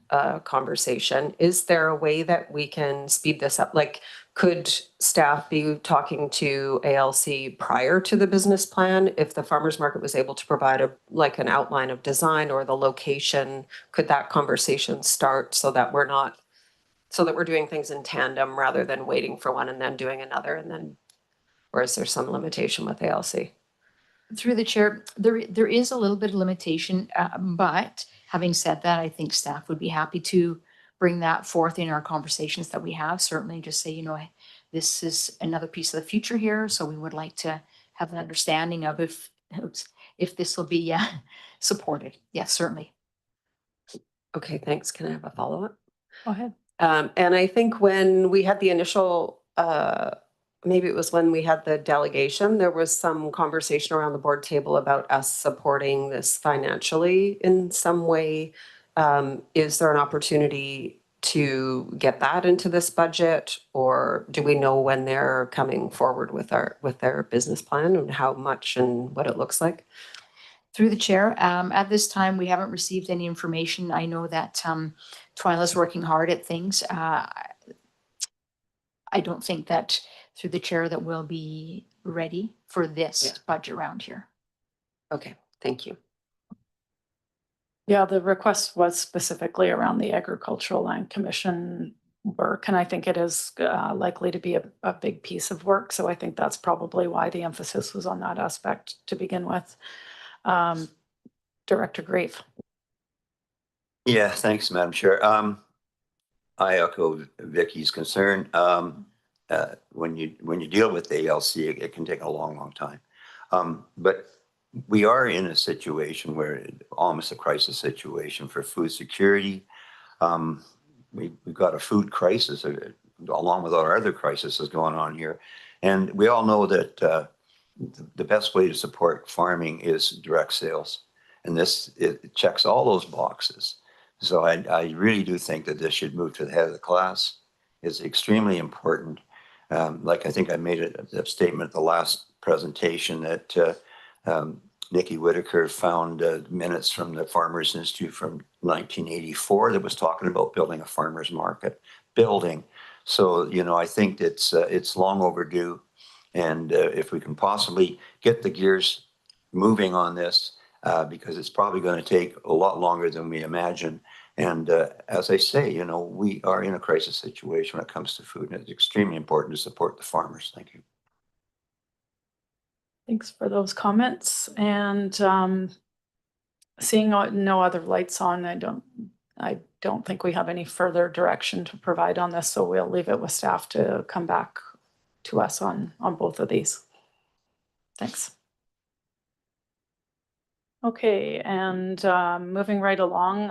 conversation. Is there a way that we can speed this up? Like, could staff be talking to ALC prior to the business plan? If the farmers market was able to provide an outline of design or the location, could that conversation start so that we're doing things in tandem rather than waiting for one and then doing another, or is there some limitation with ALC? Through the chair, there is a little bit of limitation, but having said that, I think staff would be happy to bring that forth in our conversations that we have. Certainly just say, this is another piece of the future here. So we would like to have an understanding of if this will be supported. Yes, certainly. Okay, thanks. Can I have a follow-up? Go ahead. And I think when we had the initial, maybe it was when we had the delegation, there was some conversation around the board table about us supporting this financially in some way. Is there an opportunity to get that into this budget, or do we know when they're coming forward with their business plan and how much and what it looks like? Through the chair, at this time, we haven't received any information. I know that Twyla's working hard at things. I don't think that through the chair that we'll be ready for this budget round here. Okay, thank you. Yeah, the request was specifically around the Agricultural Land Commission work, and I think it is likely to be a big piece of work. So I think that's probably why the emphasis was on that aspect to begin with. Director Grave. Yeah, thanks, Madam Chair. I echo Vicky's concern. When you deal with the ALC, it can take a long time. But we are in a situation where almost a crisis situation for food security. We've got a food crisis along with our other crises going on here. And we all know that the best way to support farming is direct sales. And it checks all those boxes. So I really do think that this should move to the head of the class. It's extremely important. Like I think I made a statement at the last presentation that Nikki Whitaker found minutes from the Farmers Institute from 1984 that was talking about building a farmers market. So, I think it's long overdue. And if we can possibly get the gears moving on this, because it's probably going to take a lot longer than we imagine. And as I say, we are in a crisis situation when it comes to food, and it's extremely important to support the farmers. Thank you. Thanks for those comments. And seeing no other lights on, I don't think we have any further direction to provide on this, so we'll leave it with staff to come back to us on both of these. Thanks. Okay, and moving right along,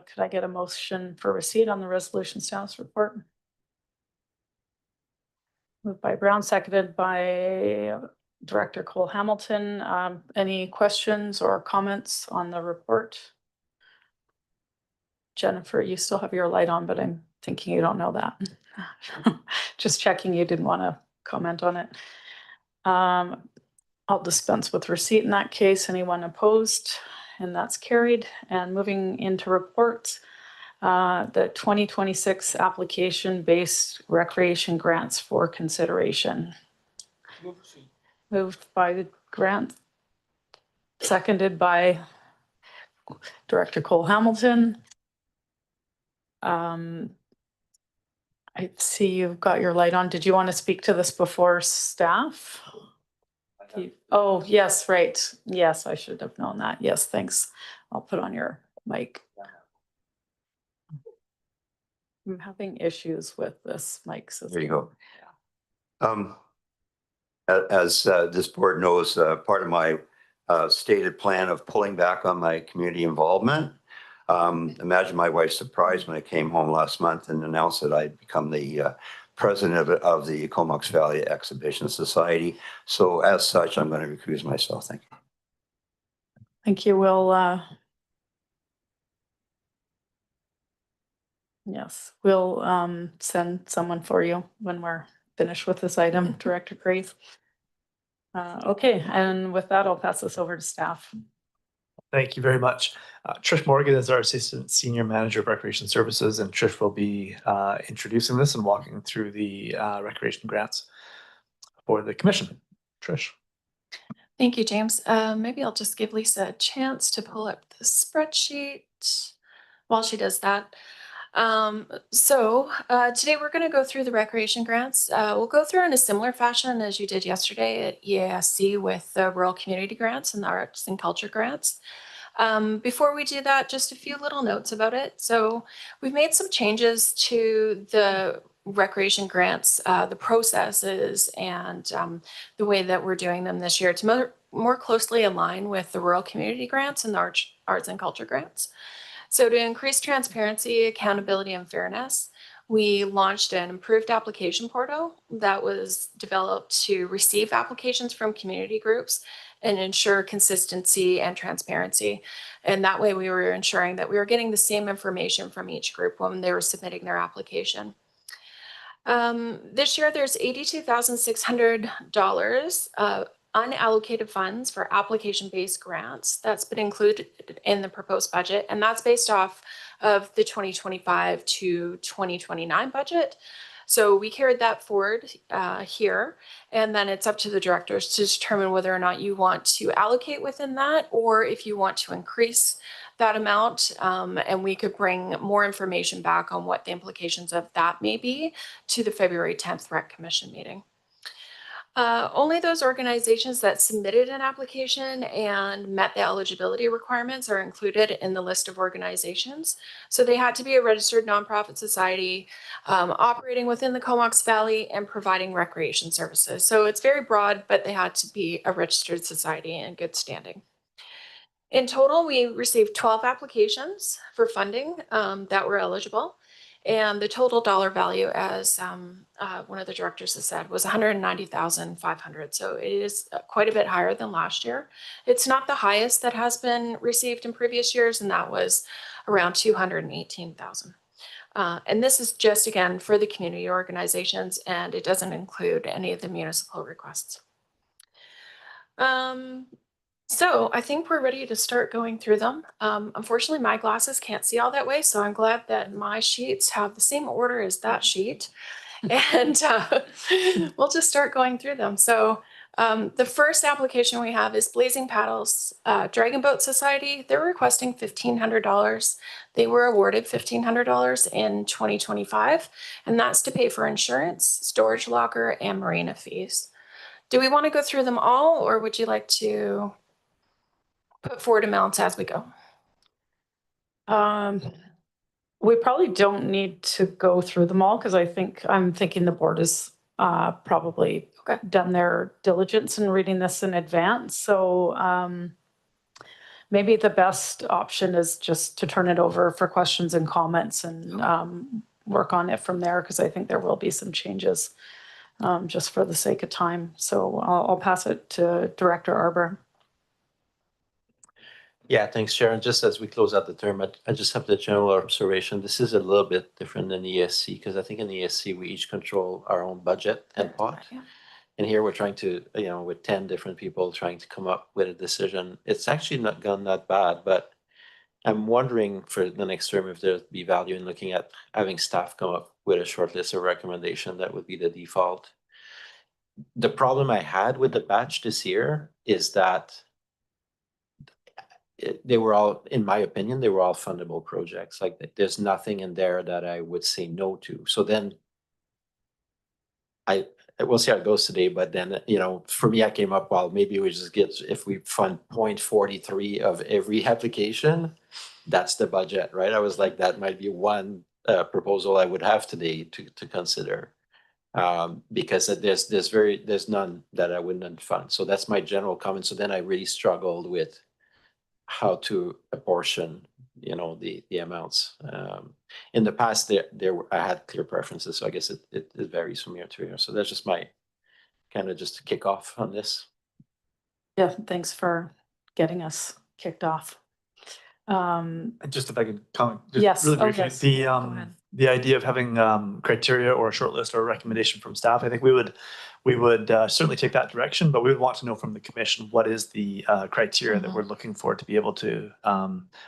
could I get a motion for receipt on the resolution status report? Moved by Brown, seconded by Director Cole Hamilton. Any questions or comments on the report? Jennifer, you still have your light on, but I'm thinking you don't know that. Just checking you didn't want to comment on it. I'll dispense with receipt in that case. Anyone opposed? And that's carried. And moving into reports, the 2026 application-based recreation grants for consideration. Moved by Grant, seconded by Director Cole Hamilton. I see you've got your light on. Did you want to speak to this before staff? Oh, yes, right. Yes, I should have known that. Yes, thanks. I'll put on your mic. I'm having issues with this mic system. There you go. As this board knows, part of my stated plan of pulling back on my community involvement. Imagine my wife's surprise when I came home last month and announced that I'd become the president of the Comox Valley Exhibition Society. So as such, I'm going to recuse myself. Thank you. Thank you. We'll yes, we'll send someone for you when we're finished with this item, Director Grace. Okay, and with that, I'll pass this over to staff. Thank you very much. Trish Morgan is our Assistant Senior Manager of Recreation Services, and Trish will be introducing this and walking through the recreation grants for the commission. Trish. Thank you, James. Maybe I'll just give Lisa a chance to pull up the spreadsheet while she does that. Today we're going to go through the recreation grants. We'll go through in a similar fashion as you did yesterday at EASC with the rural community grants and the arts and culture grants. Before we do that, just a few little notes about it. So we've made some changes to the recreation grants, the processes, and the way that we're doing them this year to more closely align with the rural community grants and the arts and culture grants. So to increase transparency, accountability, and fairness, we launched an improved application portal that was developed to receive applications from community groups and ensure consistency and transparency. And that way we were ensuring that we were getting the same information from each group when they were submitting their application. This year there's $82,600 unallocated funds for application-based grants that's been included in the proposed budget, and that's based off of the 2025 to 2029 budget. So we carried that forward here, and then it's up to the directors to determine whether or not you want to allocate within that, or if you want to increase that amount, and we could bring more information back on what the implications of that may be to the February 10th Rec Commission meeting. Only those organizations that submitted an application and met the eligibility requirements are included in the list of organizations. So they had to be a registered nonprofit society operating within the Comox Valley and providing recreation services. So it's very broad, but they had to be a registered society in good standing. In total, we received 12 applications for funding that were eligible. And the total dollar value, as one of the directors has said, was $190,500. So it is quite a bit higher than last year. It's not the highest that has been received in previous years, and that was around $218,000. And this is just, again, for the community organizations, and it doesn't include any of the municipal requests. So I think we're ready to start going through them. Unfortunately, my glasses can't see all that way, so I'm glad that my sheets have the same order as that sheet. And we'll just start going through them. So the first application we have is Blazing Paddles Dragon Boat Society. They're requesting $1,500. They were awarded $1,500 in 2025, and that's to pay for insurance, storage locker, and marina fees. Do we want to go through them all, or would you like to put forward amounts as we go? We probably don't need to go through them all because I'm thinking the board has probably done their diligence in reading this in advance. So maybe the best option is just to turn it over for questions and comments and work on it from there, because I think there will be some changes just for the sake of time. So I'll pass it to Director Arbour. Yeah, thanks, Sharon. Just as we close out the term, I just have the general observation. This is a little bit different than ESC, because I think in the ESC, we each control our own budget and pot. Yeah. And here we're trying to, with 10 different people trying to come up with a decision. It's actually not gone that bad, but I'm wondering for the next term if there'd be value in looking at having staff come up with a short list of recommendation that would be the default. The problem I had with the batch this year is that they were all, in my opinion, they were all fundable projects. Like there's nothing in there that I would say no to. So then we'll see how it goes today. But then, for me, I came up, well, maybe we just get, if we fund 0.43 of every application, that's the budget, right? I was like, that might be one proposal I would have today to consider. Because there's none that I wouldn't fund. So that's my general comment. So then I really struggled with how to apportion, the amounts. In the past, I had clear preferences, so I guess it varies from year to year. So that's just my kind of just to kick off on this. Yeah, thanks for getting us kicked off. Just if I could comment, just Yes. really Oh, briefly, yes. Go ahead. the idea of having criteria or a short list or a recommendation from staff, I think we would certainly take that direction, but we would want to know from the commission what is the criteria that we're looking for to be able to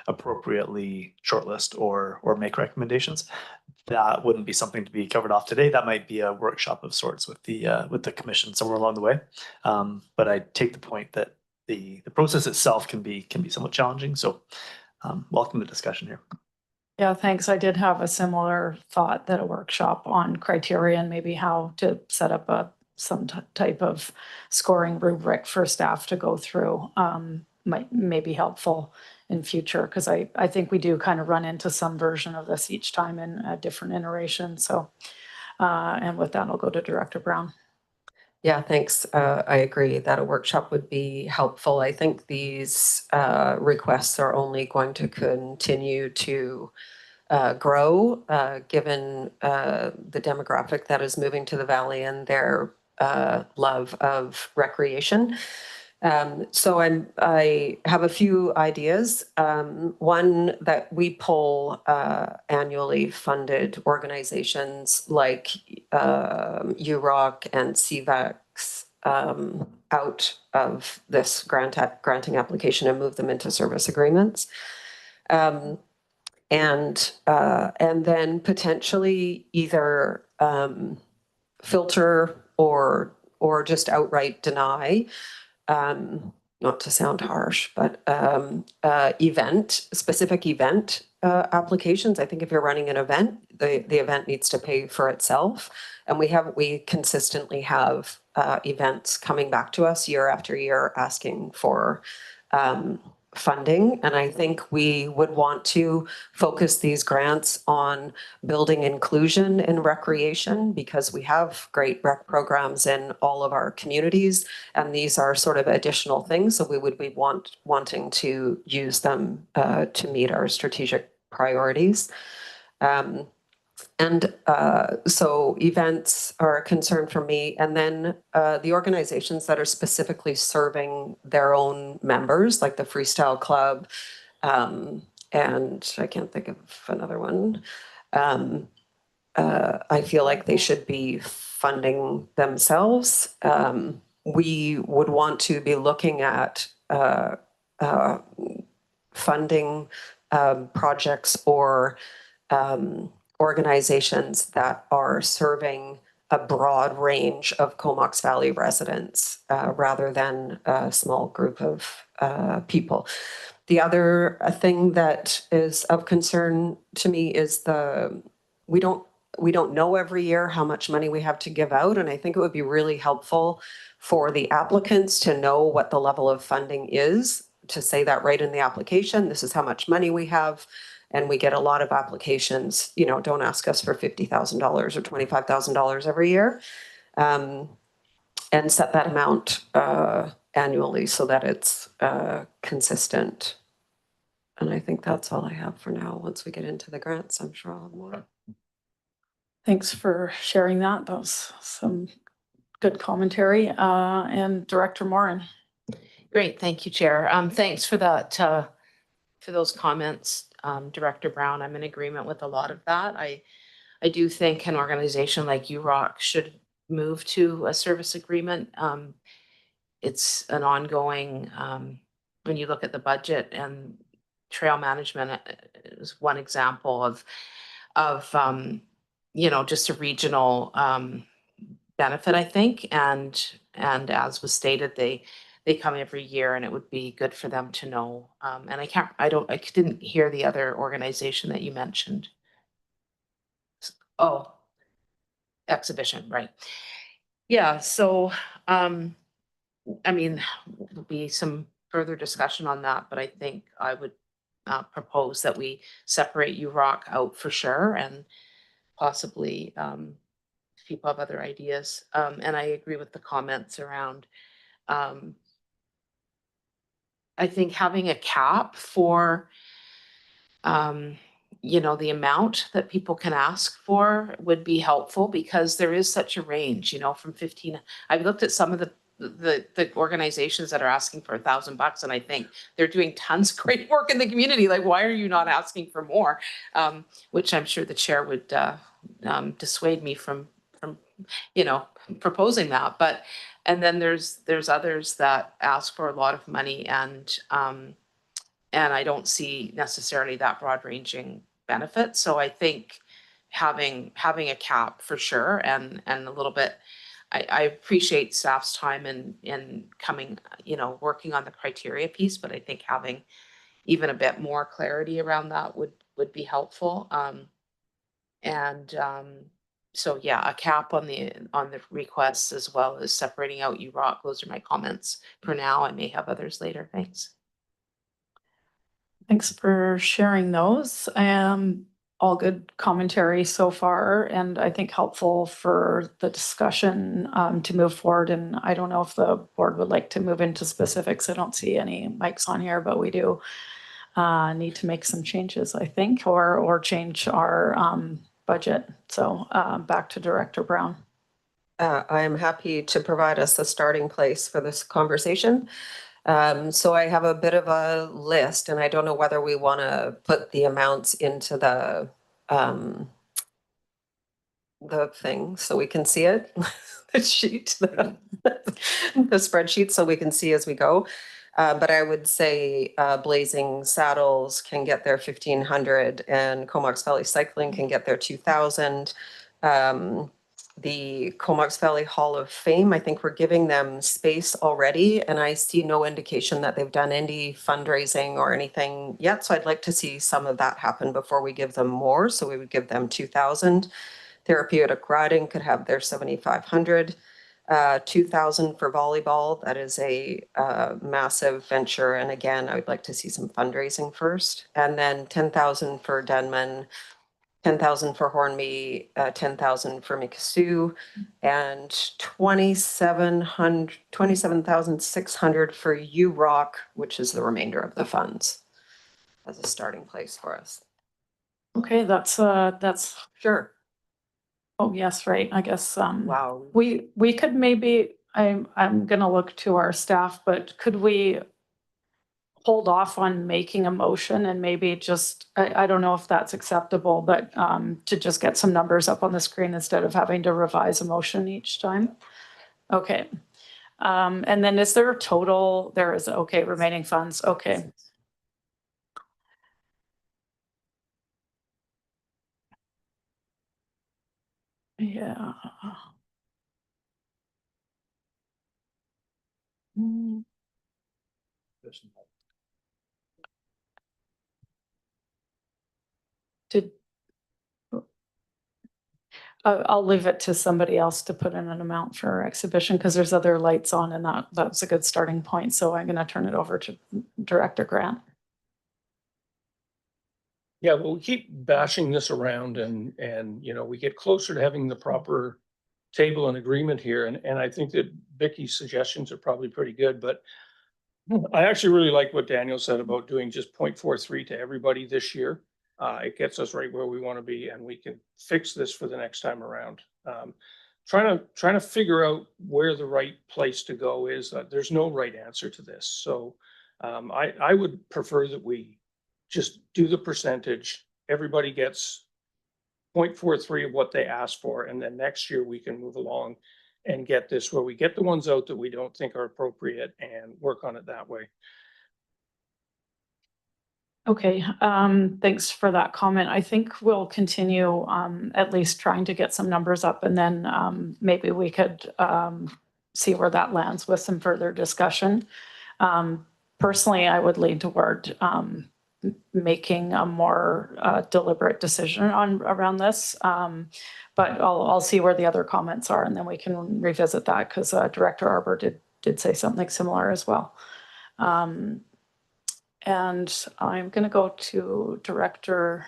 appropriately shortlist or make recommendations. That wouldn't be something to be covered off today. That might be a workshop of sorts with the commission somewhere along the way. But I take the point that the process itself can be somewhat challenging. So welcome the discussion here. Yeah, thanks. I did have a similar thought that a workshop on criteria and maybe how to set up some type of scoring rubric for staff to go through may be helpful in future, because I think we do kind of run into some version of this each time in a different iteration. So, and with that, I'll go to Director Brown. Yeah, thanks. I agree that a workshop would be helpful. I think these requests are only going to continue to grow given the demographic that is moving to the valley and their love of recreation. So I have a few ideas. One, that we pull annually funded organizations like UROC and CVAX out of this granting application and move them into service agreements. And then potentially either filter or just outright deny not to sound harsh, but specific event applications. I think if you're running an event, the event needs to pay for itself. And we consistently have events coming back to us year after year asking for funding. And I think we would want to focus these grants on building inclusion in recreation, because we have great rec programs in all of our communities, and these are sort of additional things. So we would be wanting to use them to meet our strategic priorities. So events are a concern for me. And then the organizations that are specifically serving their own members, like the Freestyle Club, and I can't think of another one. I feel like they should be funding themselves. We would want to be looking at funding projects or organizations that are serving a broad range of Comox Valley residents rather than a small group of people. The other thing that is of concern to me is we don't know every year how much money we have to give out, and I think it would be really helpful for the applicants to know what the level of funding is, to say that right in the application. This is how much money we have. And we get a lot of applications, don't ask us for $50,000 or $25,000 every year. And set that amount annually so that it's consistent. And I think that's all I have for now. Once we get into the grants, I'm sure I'll have more. Thanks for sharing that. That was some good commentary. And Director Morin. Great, thank you, Chair. Thanks for that, for those comments, Director Brown. I'm in agreement with a lot of that. I do think an organization like UROC should move to a service agreement. It's an ongoing, when you look at the budget, and trail management is one example of just a regional benefit, I think. And as was stated, they come every year, and it would be good for them to know. And I didn't hear the other organization that you mentioned. Oh, exhibition, right. Yeah, so, I mean, there'll be some further discussion on that, but I think I would propose that we separate UROC out for sure, and possibly if people have other ideas. And I agree with the comments around, I think having a cap for, the amount that people can ask for would be helpful, because there is such a range, from 15. I've looked at some of the organizations that are asking for $1,000, and I think they're doing tons of great work in the community. Like, why are you not asking for more? Which I'm sure the chair would dissuade me from proposing that. But and then there's others that ask for a lot of money, and I don't see necessarily that broad ranging benefit. So I think having a cap for sure, and a little bit, I appreciate staff's time in coming, working on the criteria piece, but I think having even a bit more clarity around that would be helpful. So yeah, a cap on the requests, as well as separating out UROC. Those are my comments for now. I may have others later. Thanks. Thanks for sharing those. All good commentary so far, and I think helpful for the discussion to move forward. And I don't know if the board would like to move into specifics. I don't see any mics on here, but we do need to make some changes, I think, or change our budget. So back to Director Brown. I am happy to provide us a starting place for this conversation. So I have a bit of a list, and I don't know whether we want to put the amounts into the thing so we can see it, the sheet, the spreadsheet, so we can see as we go. But I would say Blazing Saddles can get their 1,500, and Comox Valley Cycling can get their 2,000. the Comox Valley Hall of Fame. I think we're giving them space already, and I see no indication that they've done any fundraising or anything yet. So I'd like to see some of that happen before we give them more. So we would give them 2,000. Therapeutic riding could have their 7,500. 2,000 for volleyball. That is a massive venture. And again, I would like to see some fundraising first. And then 10,000 for Denman, 10,000 for Hornby, 10,000 for Mikisew, and 27,600 for URock, which is the remainder of the funds as a starting place for us. Okay, that's Sure. oh, yes, right. I guess, Wow. we could maybe, I'm gonna look to our staff, but could we hold off on making a motion and maybe just, I don't know if that's acceptable, but, to just get some numbers up on the screen instead of having to revise a motion each time? Okay. And then is there a total? There is, okay, remaining funds. Okay. Yeah. Mm. Did, I'll leave it to somebody else to put in an amount for our exhibition because there's other lights on and that's a good starting point. So I'm going to turn it over to Director Grant. Yeah, well, we keep bashing this around and, you know, we get closer to having the proper table and agreement here. And I think that Vicky's suggestions are probably pretty good, but I actually really like what Daniel said about doing just 0.43 to everybody this year. It gets us right where we want to be, and we can fix this for the next time around. Trying to figure out where the right place to go is. There's no right answer to this, so I would prefer that we just do the percentage. Everybody gets 0.43 of what they asked for, and then next year we can move along and get this where we get the ones out that we don't think are appropriate and work on it that way. Okay, thanks for that comment. I think we'll continue at least trying to get some numbers up and then maybe we could see where that lands with some further discussion. Personally, I would lean toward making a more deliberate decision around this. But I'll see where the other comments are and then we can revisit that because Director Arbor did say something similar as well. And I'm going to go to Director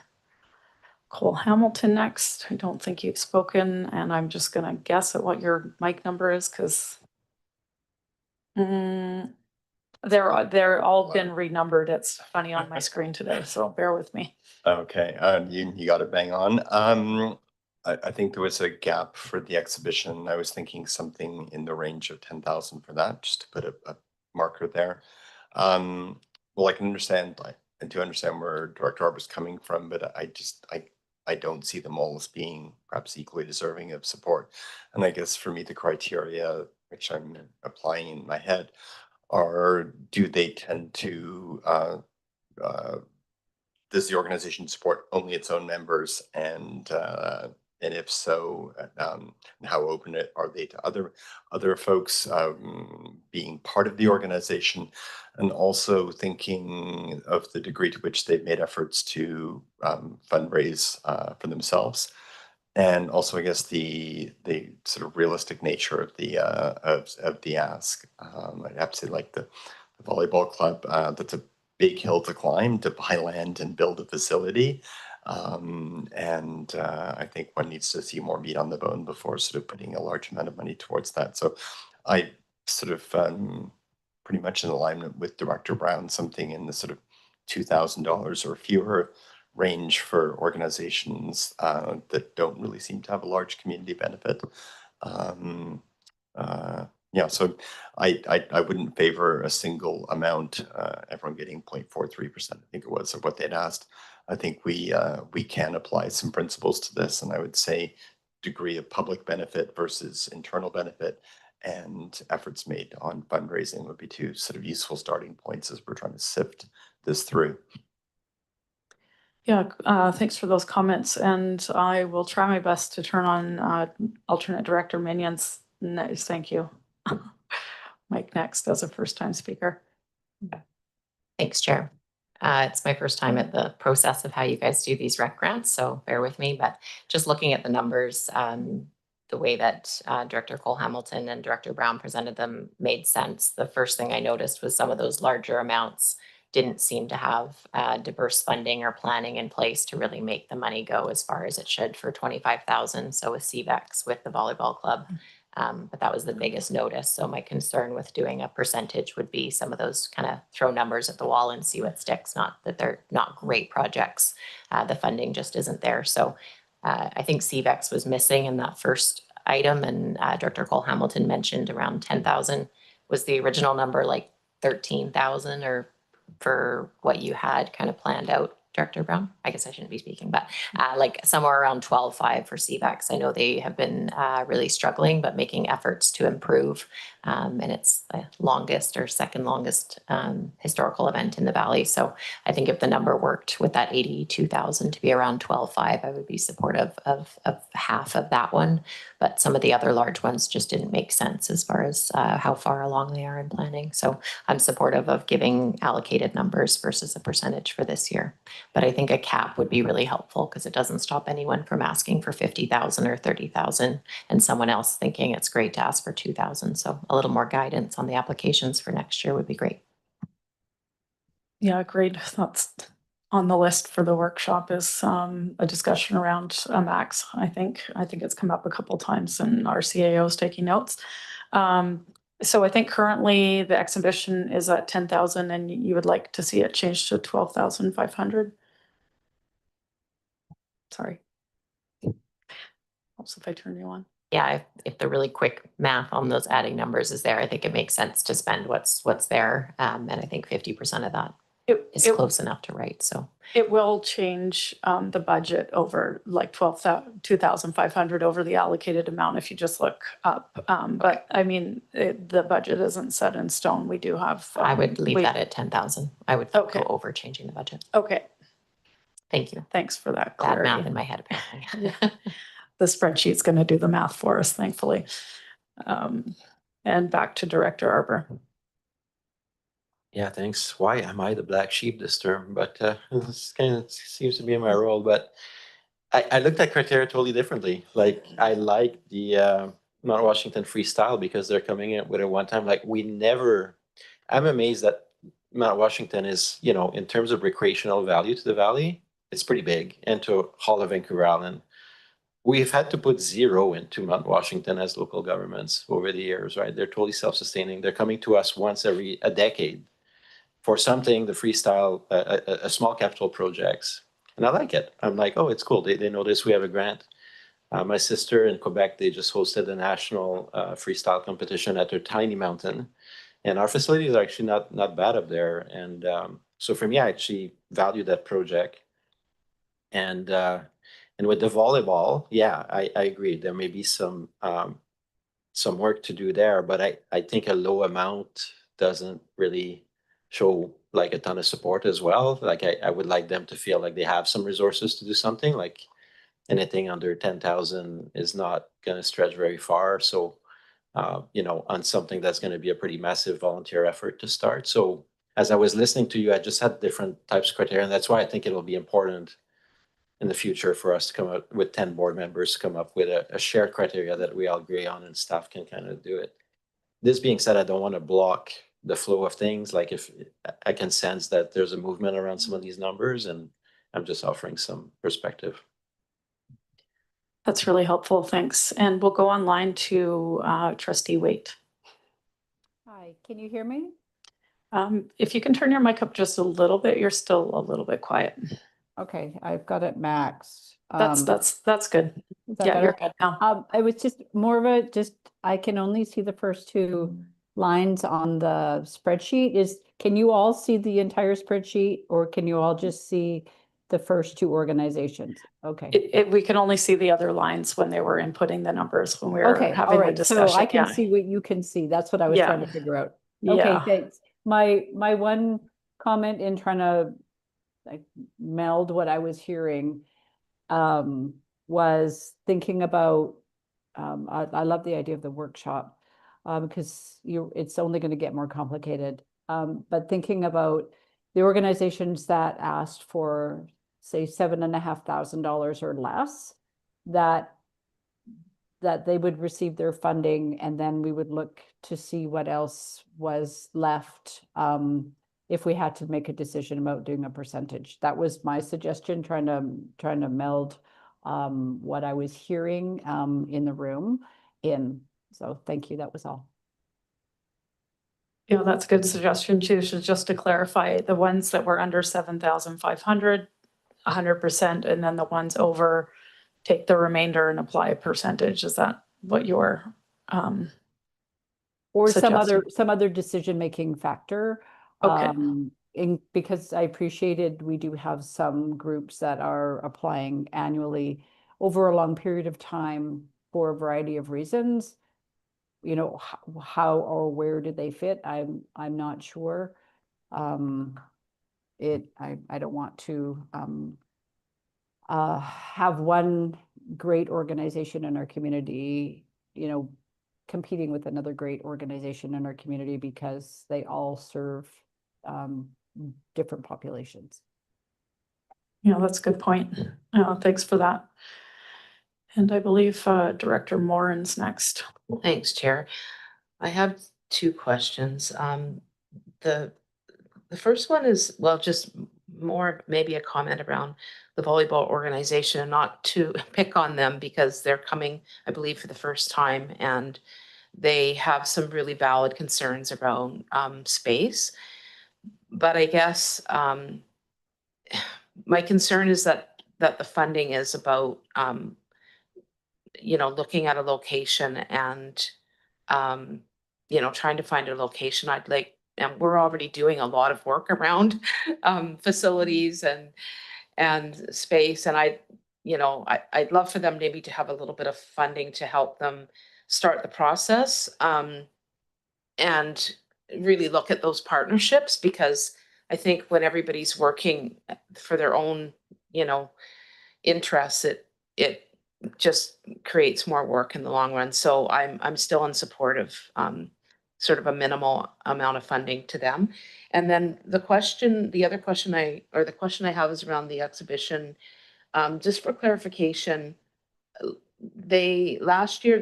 Cole Hamilton next. I don't think you've spoken, and I'm just going to guess at what your mic number is because they're all been renumbered. It's funny on my screen today, so bear with me. Okay, you got it bang on. I think there was a gap for the exhibition. I was thinking something in the range of 10,000 for that, just to put a marker there. Well, I can understand, I do understand where Director Arbor's coming from, but I don't see them all as being perhaps equally deserving of support. And I guess for me, the criteria which I'm applying in my head are, do they tend to, does the organization support only its own members? And if so, how open are they to other folks being part of the organization? And also thinking of the degree to which they've made efforts to fundraise for themselves. And also, I guess the sort of realistic nature of the ask. I'd have to say, like the volleyball club, that's a big hill to climb to buy land and build a facility. And I think one needs to see more meat on the bone before sort of putting a large amount of money towards that. So I sort of pretty much in alignment with Director Brown, something in the sort of $2,000 or fewer range for organizations that don't really seem to have a large community benefit. Yeah, so I wouldn't favor a single amount, everyone getting 0.43%, I think it was, of what they'd asked. I think we can apply some principles to this, and I would say degree of public benefit versus internal benefit and efforts made on fundraising would be two sort of useful starting points as we're trying to sift this through. Yeah, thanks for those comments, and I will try my best to turn on alternate director Minions. Nice, thank you. Mike next as a first-time speaker. Thanks, Chair. It's my first time at the process of how you guys do these rec grants, so bear with me. But just looking at the numbers, the way that Director Cole-Hamilton and Director Brown presented them made sense. The first thing I noticed was some of those larger amounts didn't seem to have diverse funding or planning in place to really make the money go as far as it should for 25,000. So with CVEX, with the volleyball club, but that was the biggest notice. So my concern with doing a percentage would be some of those kind of throw numbers at the wall and see what sticks. Not that they're not great projects. The funding just isn't there. So I think CVEX was missing in that first item, and Director Cole-Hamilton mentioned around 10,000. Was the original number like 13,000 or for what you had kind of planned out, Director Brown? I guess I shouldn't be speaking, but like somewhere around 12.5 for CVEX. I know they have been really struggling, but making efforts to improve. And it's the longest or second longest historical event in the Valley. So I think if the number worked with that 82,000 to be around 12.5, I would be supportive of half of that one. But some of the other large ones just didn't make sense as far as how far along they are in planning. So I'm supportive of giving allocated numbers versus a percentage for this year. But I think a cap would be really helpful because it doesn't stop anyone from asking for 50,000 or 30,000 and someone else thinking it's great to ask for 2,000. So a little more guidance on the applications for next year would be great. Yeah, great. That's on the list for the workshop is a discussion around a max. I think it's come up a couple times and our CAO is taking notes. So I think currently the exhibition is at 10,000 and you would like to see it changed to 12,500. Sorry. Also, if I turn you on. Yeah, if the really quick math on those adding numbers is there, I think it makes sense to spend what's there. And I think 50% of that is close enough to write. So it will change the budget over like 2,500 over the allocated amount if you just look up. But I mean, the budget isn't set in stone. We do have. I would leave that at 10,000. I would go over changing the budget. Okay. Thank you. Thanks for that clarity. clarity. Bad math in my head apparently. The spreadsheet's going to do the math for us, thankfully. And back to Director Arbor. Yeah, thanks. Why am I the black sheep this term? But this kind of seems to be my role. But I looked at criteria totally differently. Like I like the Mount Washington freestyle because they're coming in with a one-time. Like we never. I'm amazed that Mount Washington is, you know, in terms of recreational value to the valley, it's pretty big, and to Hall of Vancouver Island. We've had to put zero into Mount Washington as local governments over the years, right? They're totally self-sustaining. They're coming to us once every a decade for something, the freestyle, a small capital projects. And I like it. I'm like, oh, it's cool. They notice we have a grant. My sister in Quebec, they just hosted a national freestyle competition at their tiny mountain. And our facilities are actually not bad up there. And so for me, I actually value that project. And with the volleyball, yeah, I agree. There may be some work to do there, but I think a low amount doesn't really show like a ton of support as well. Like I would like them to feel like they have some resources to do something. Like anything under 10,000 is not going to stretch very far. So you know, on something that's going to be a pretty massive volunteer effort to start. So as I was listening to you, I just had different types of criteria, and that's why I think it'll be important in the future for us to come up with 10 board members, come up with a shared criteria that we all agree on, and staff can kind of do it. This being said, I don't want to block the flow of things. Like if I can sense that there's a movement around some of these numbers, and I'm just offering some perspective. That's really helpful. Thanks. And we'll go online to Trustee Waite. Hi, can you hear me? If you can turn your mic up just a little bit, you're still a little bit quiet. Okay, I've got it maxed. That's good. Yeah, you're good now. I was just more of a I can only see the first two lines on the spreadsheet. Can you all see the entire spreadsheet, or can you all just see the first two organizations? Okay. We can only see the other lines when they were inputting the numbers when we were having the discussion. So I can see what you can see. That's what I was trying to figure out. Okay, thanks. My one comment in trying to meld what I was hearing, was thinking about, I love the idea of the workshop, because it's only going to get more complicated. But thinking about the organizations that asked for, say, $7,500 or less, that they would receive their funding, and then we would look to see what else was left, if we had to make a decision about doing a percentage. That was my suggestion, trying to meld what I was hearing in the room in. So thank you, that was all. Yeah, that's a good suggestion too. So just to clarify, the ones that were under 7,500, 100%, and then the ones over, take the remainder and apply a percentage. Is that what you're or suggesting? some other decision-making factor? Okay. Because I appreciated, we do have some groups that are applying annually over a long period of time for a variety of reasons. You know, how or where do they fit? I'm not sure. I don't want to have one great organization in our community, you know, competing with another great organization in our community, because they all serve different populations. Yeah, that's a good point. Thanks for that. And I believe Director Morin's next. Thanks, Chair. I have two questions. The first one is, well, just more maybe a comment around the volleyball organization, not to pick on them because they're coming, I believe, for the first time, and they have some really valid concerns around space. But I guess my concern is that the funding is about looking at a location and trying to find a location. And we're already doing a lot of work around facilities and space, and I'd love for them maybe to have a little bit of funding to help them start the process, and really look at those partnerships, because I think when everybody's working for their own, interests, it just creates more work in the long run. So I'm still in support of sort of a minimal amount of funding to them. And then the question I have is around the exhibition. Just for clarification, last year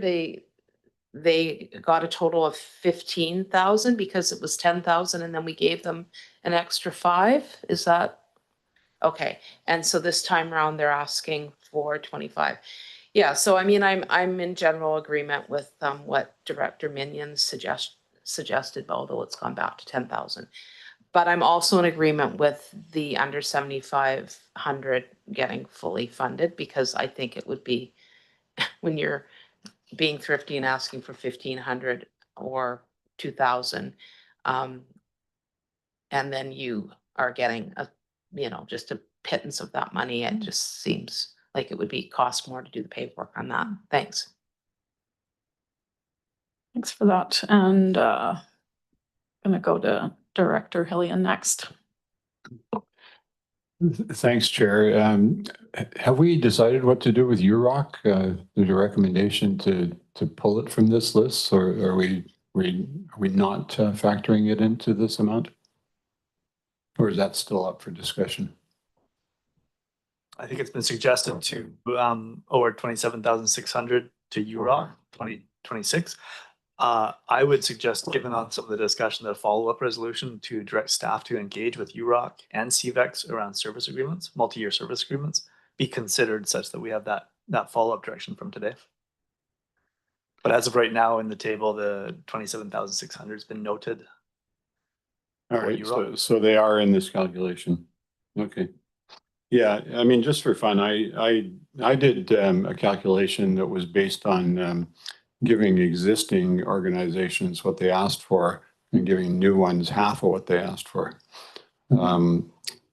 they got a total of 15,000 because it was 10,000, and then we gave them an extra 5. Is that okay? And so this time around they're asking for 25. Yeah, so I mean, I'm in general agreement with what Director Minion suggested, although it's gone back to 10,000. But I'm also in agreement with the under 7,500 getting fully funded, because I think it would be, when you're being thrifty and asking for 1,500 or 2,000, and then you are getting just a pittance of that money, it just seems like it would cost more to do the paperwork on that. Thanks. Thanks for that. And gonna go to Director Hillian next. Thanks, Chair. Have we decided what to do with UROC? There's a recommendation to pull it from this list, or are we not factoring it into this amount? Or is that still up for discussion? I think it's been suggested to over 27,600 to UROC 2026. I would suggest, given on some of the discussion, that a follow-up resolution to direct staff to engage with UROC and CVEX around service agreements, multi-year service agreements, be considered such that we have that follow-up direction from today. But as of right now in the table, the 27,600 has been noted. All right, so they are in this calculation. Okay. Yeah, I mean, just for fun, I did a calculation that was based on giving existing organizations what they asked for and giving new ones half of what they asked for.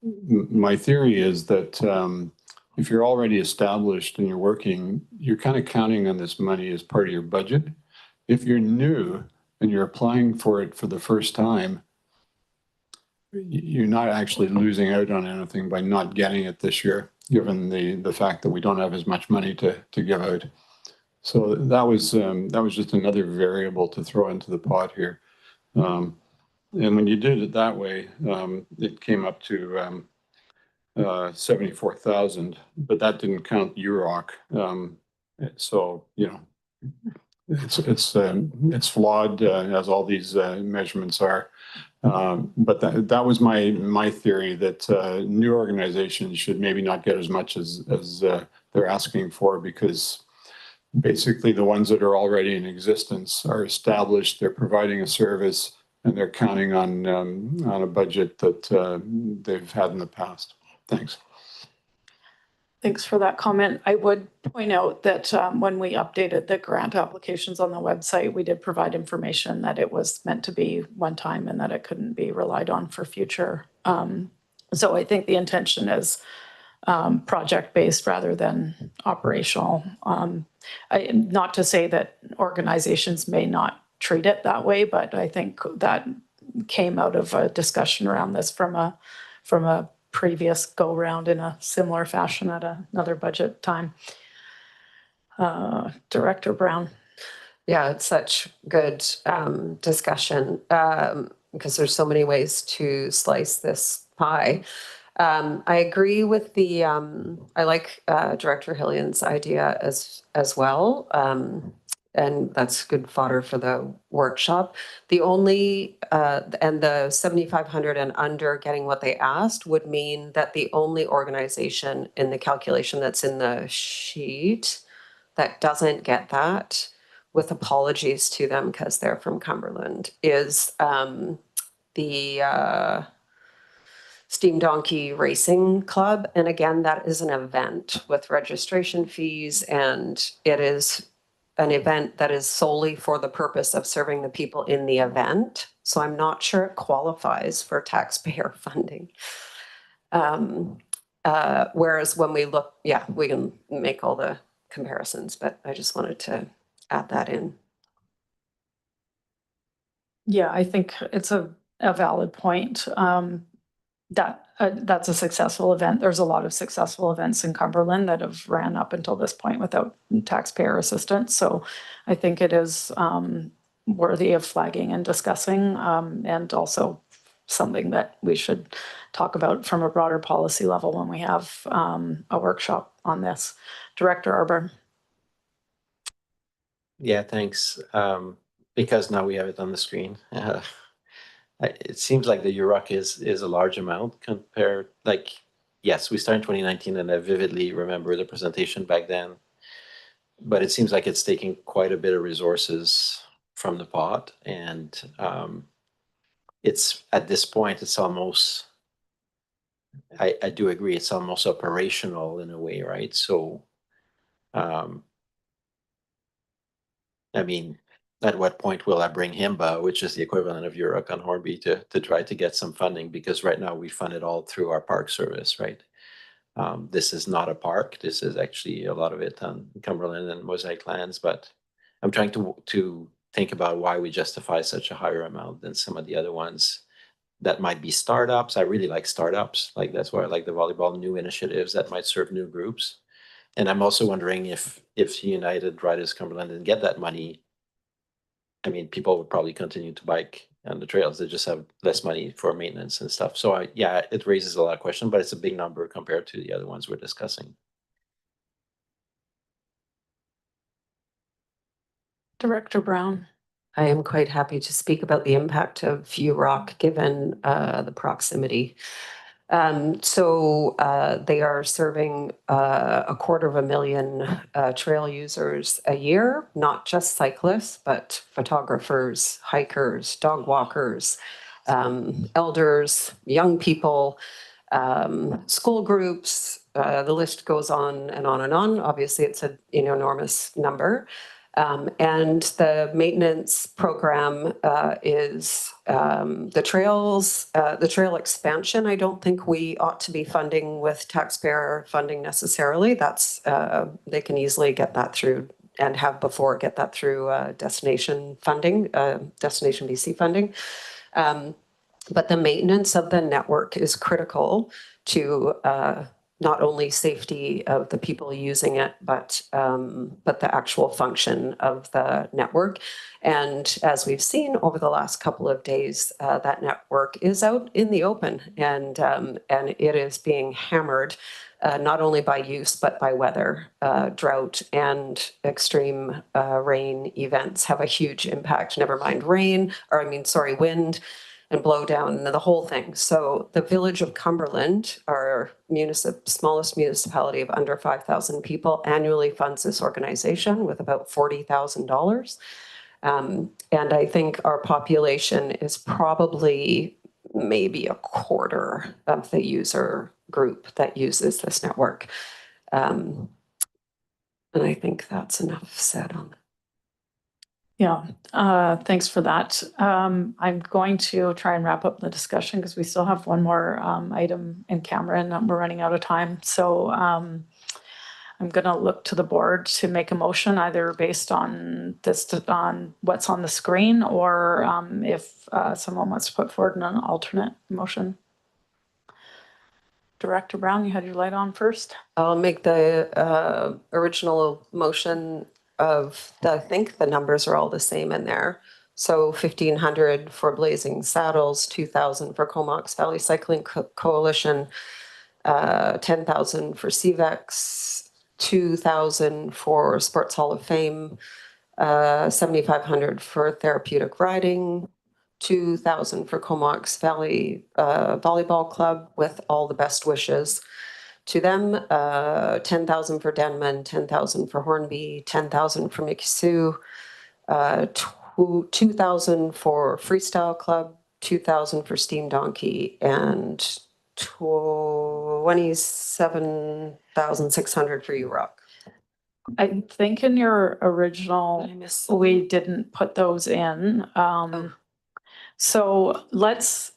My theory is that if you're already established and you're working, you're kind of counting on this money as part of your budget. If you're new and you're applying for it for the first time, you're not actually losing out on anything by not getting it this year, given the fact that we don't have as much money to give out. So that was just another variable to throw into the pot here. And when you did it that way, it came up to 74,000, but that didn't count UROC. So, you know, it's flawed, as all these measurements are. But that was my theory, that new organizations should maybe not get as much as they're asking for, because basically the ones that are already in existence are established, they're providing a service, and they're counting on a budget that they've had in the past. Thanks. Thanks for that comment. I would point out that when we updated the grant applications on the website, we did provide information that it was meant to be one time and that it couldn't be relied on for future. So I think the intention is project-based rather than operational. Not to say that organizations may not treat it that way, but I think that came out of a discussion around this from a previous go-round in a similar fashion at another budget time. Director Brown. Yeah, it's such good discussion because there's so many ways to slice this pie. I agree with the, I like Director Hillion's idea as well. And that's good fodder for the workshop. The only, and the 7,500 and under getting what they asked would mean that the only organization in the calculation that's in the sheet that doesn't get that, with apologies to them because they're from Cumberland, is the Steam Donkey Racing Club. And again, that is an event with registration fees, and it is an event that is solely for the purpose of serving the people in the event. So I'm not sure it qualifies for taxpayer funding. Whereas when we look, yeah, we can make all the comparisons, but I just wanted to add that in. Yeah, I think it's a valid point. That's a successful event. There's a lot of successful events in Cumberland that have ran up until this point without taxpayer assistance. So I think it is worthy of flagging and discussing, and also something that we should talk about from a broader policy level when we have a workshop on this. Director Arbour. Yeah, thanks. Because now we have it on the screen. It seems like the UROC is a large amount compared, like, yes, we started in 2019 and I vividly remember the presentation back then, but it seems like it's taking quite a bit of resources from the pot, and it's at this point, it's almost, I do agree, it's almost operational in a way, right? So, I mean, at what point will I bring HIMBA, which is the equivalent of UROC on Hornby, to try to get some funding? Because right now we fund it all through our park service, right? This is not a park. This is actually a lot of it on Cumberland and Mosaic lands, but I'm trying to think about why we justify such a higher amount than some of the other ones that might be startups. I really like startups. Like, that's why I like the volleyball new initiatives that might serve new groups. And I'm also wondering if United Riders Cumberland didn't get that money, I mean, people would probably continue to bike on the trails. They just have less money for maintenance and stuff. So yeah, it raises a lot of questions, but it's a big number compared to the other ones we're discussing. Director Brown. I am quite happy to speak about the impact of UROC given the proximity. So they are serving 250,000 trail users a year, not just cyclists, but photographers, hikers, dog walkers, elders, young people, school groups. The list goes on and on and on. Obviously, it's an enormous number. And the maintenance program is the trail expansion. I don't think we ought to be funding with taxpayer funding necessarily. That's they can easily get that through, and have before get that through destination funding, Destination BC funding. But the maintenance of the network is critical to not only safety of the people using it, but the actual function of the network. And as we've seen over the last couple of days, that network is out in the open, and it is being hammered not only by use but by weather. Drought and extreme rain events have a huge impact. Never mind wind and blow down the whole thing. So the village of Cumberland, our smallest municipality of under 5,000 people, annually funds this organization with about $40,000. And I think our population is probably maybe a quarter of the user group that uses this network. And I think that's enough said on that. Yeah, thanks for that. I'm going to try and wrap up the discussion because we still have one more item in camera and we're running out of time. So I'm going to look to the board to make a motion either based on on what's on the screen, or if someone wants to put forward an alternate motion. Director Brown, you had your light on first. I'll make the original motion of I think the numbers are all the same in there. So 1,500 for Blazing Saddles, 2,000 for Comox Valley Cycling Coalition, 10,000 for CVEX, 2,000 for Sports Hall of Fame, 7,500 for Therapeutic Riding, 2,000 for Comox Valley Volleyball Club, with all the best wishes to them. 10,000 for Denman, 10,000 for Hornby, 10,000 for Mikisew, 2,000 for Freestyle Club, 2,000 for Steam Donkey, and 27,600 for U-Rock. I think in your original, we didn't put those in. So let's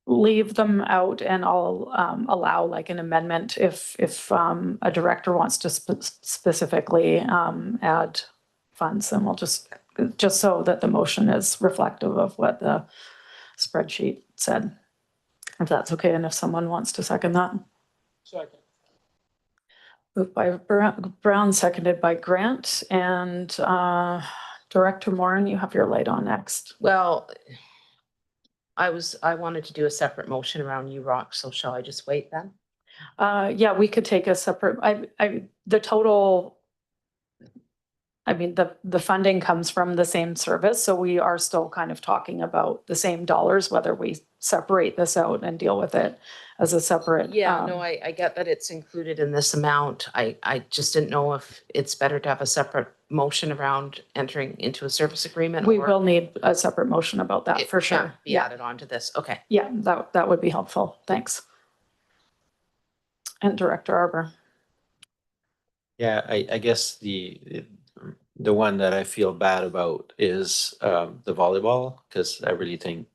leave them out, and I'll allow like an amendment if a director wants to specifically add funds, then we'll just so that the motion is reflective of what the spreadsheet said, if that's okay, and if someone wants to second that. Second. Moved by Brown, seconded by Grant, and Director Moran, you have your light on next. Well, I wanted to do a separate motion around U-Rock, so shall I just wait then? Yeah, we could take a separate, the total, I mean, the funding comes from the same service, so we are still kind of talking about the same dollars, whether we separate this out and deal with it as a separate. Yeah, no, I get that it's included in this amount. I just didn't know if it's better to have a separate motion around entering into a service agreement. We will need a separate motion about that for sure. Be added on to this. Okay. Yeah, that would be helpful. Thanks. And Director Arbor. Yeah, I guess the one that I feel bad about is the volleyball, because I really think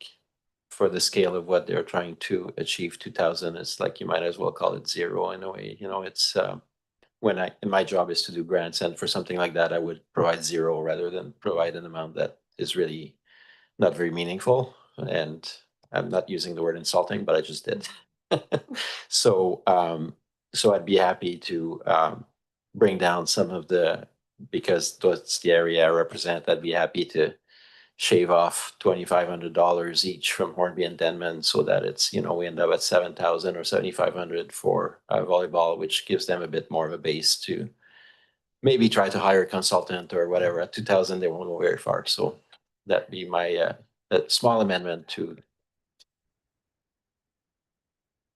for the scale of what they're trying to achieve, 2,000 is like, you might as well call it zero in a way. You know, it's when my job is to do grants, and for something like that, I would provide zero rather than provide an amount that is really not very meaningful. And I'm not using the word insulting, but I just did. So I'd be happy to bring down some of because that's the area I represent. I'd be happy to shave off $2,500 each from Hornby and Denman, so that it's, we end up at 7,000 or 7,500 for volleyball, which gives them a bit more of a base to maybe try to hire a consultant or whatever. At 2,000, they won't go very far. So that'd be my that small amendment to.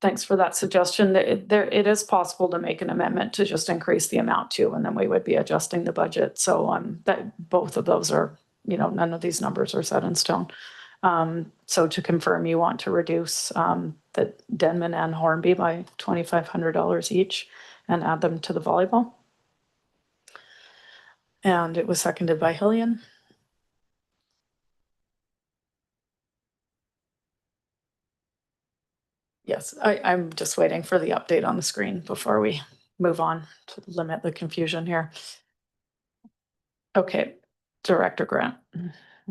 Thanks for that suggestion. It is possible to make an amendment to just increase the amount too, and then we would be adjusting the budget. So that both of those are, none of these numbers are set in stone. So to confirm, you want to reduce the Denman and Hornby by $2,500 each and add them to the volleyball. And it was seconded by Hillian. Yes, I'm just waiting for the update on the screen before we move on to limit the confusion here. Okay, Director Grant.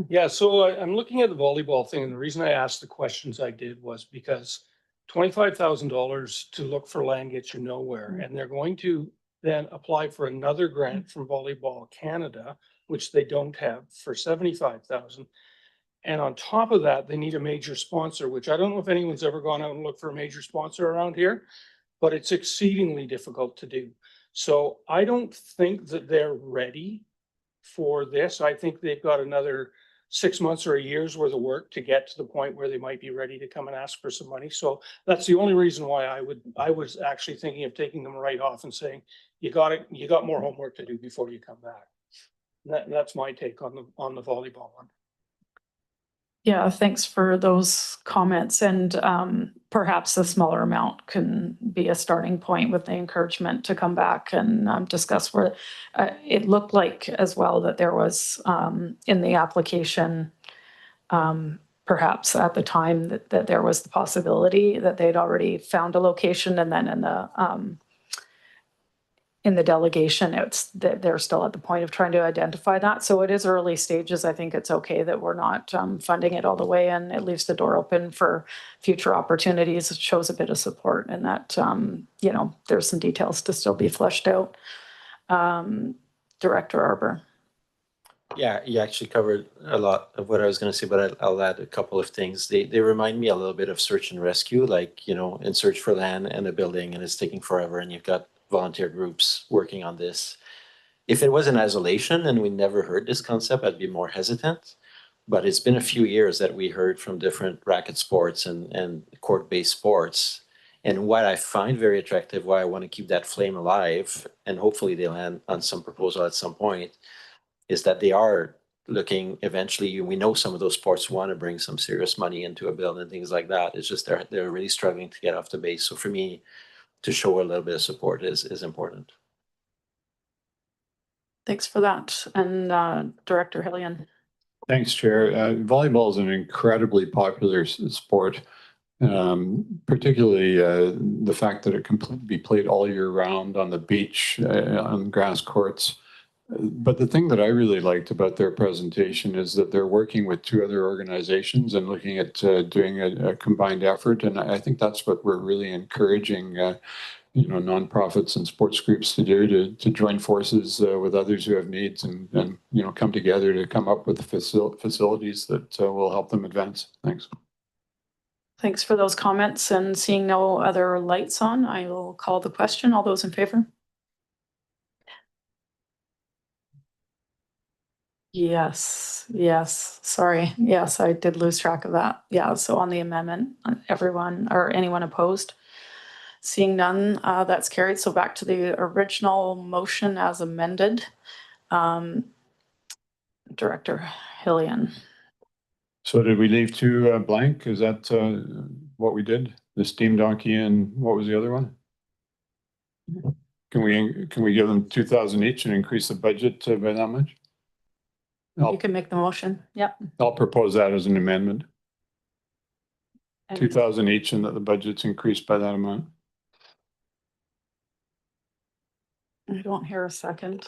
Yeah, so I'm looking at the volleyball thing, and the reason I asked the questions I did was because $25,000 to look for land gets you nowhere, and they're going to then apply for another grant from Volleyball Canada, which they don't have, for 75,000. And on top of that, they need a major sponsor, which I don't know if anyone's ever gone out and looked for a major sponsor around here, but it's exceedingly difficult to do. So I don't think that they're ready for this. I think they've got another 6 months or a year's worth of work to get to the point where they might be ready to come and ask for some money. So that's the only reason why I was actually thinking of taking them right off and saying, you got more homework to do before you come back. That's my take on the volleyball one. Yeah, thanks for those comments, and perhaps a smaller amount can be a starting point with the encouragement to come back and discuss where it looked like as well that there was in the application, perhaps at the time that there was the possibility that they'd already found a location, and then in the delegation, it's that they're still at the point of trying to identify that. So it is early stages. I think it's okay that we're not funding it all the way, and it leaves the door open for future opportunities. It shows a bit of support, and that, you know, there's some details to still be fleshed out. Director Arbor. Yeah, you actually covered a lot of what I was going to say, but I'll add a couple of things. They remind me a little bit of search and rescue, like, you know, in search for land and a building, and it's taking forever, and you've got volunteer groups working on this. If it was in isolation and we never heard this concept, I'd be more hesitant. But it's been a few years that we heard from different racket sports and court-based sports. And what I find very attractive, why I want to keep that flame alive, and hopefully they land on some proposal at some point, is that they are looking eventually. We know some of those sports want to bring some serious money into a bill and things like that. It's just they're really struggling to get off the base. So for me, to show a little bit of support is important. Thanks for that. And Director Hillian. Thanks, Chair. Volleyball is an incredibly popular sport, particularly the fact that it can be played all year round on the beach, on grass courts. But the thing that I really liked about their presentation is that they're working with two other organizations and looking at doing a combined effort. And I think that's what we're really encouraging you know, nonprofits and sports groups to do, to join forces with others who have needs and you know, come together to come up with the facilities that will help them advance. Thanks. Thanks for those comments, and seeing no other lights on, I will call the question. All those in favor? Yes, yes, sorry. Yes, I did lose track of that. Yeah, so on the amendment, everyone or anyone opposed? Seeing none, that's carried. So back to the original motion as amended. Director Hillian. So did we leave two blank? Is that what we did? The steam donkey and what was the other one? Can we give them 2,000 each and increase the budget by that much? You can make the motion. Yep. I'll propose that as an amendment. And 2,000 each, and that the budget's increased by that amount. I don't hear a second.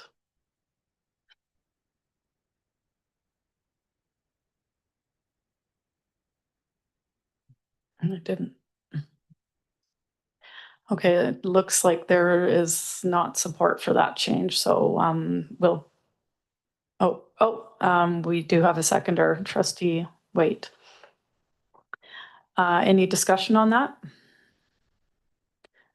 And it didn't. Okay, it looks like there is not support for that change, so we do have a seconder, Trustee Waite. Any discussion on that?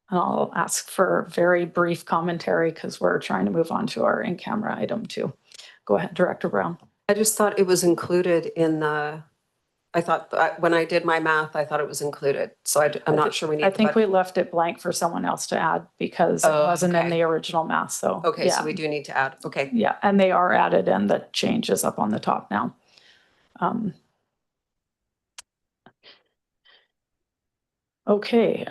I'll ask for very brief commentary because we're trying to move on to our in-camera item too. Go ahead, Director Brown. I just thought it was included in the, I thought when I did my math, I thought it was included. So I'm not sure we need. I think we left it blank for someone else to add because it wasn't in the original math. So okay, yeah. so we do need to add. Okay. Yeah, and they are added, and the change is up on the top now. Okay.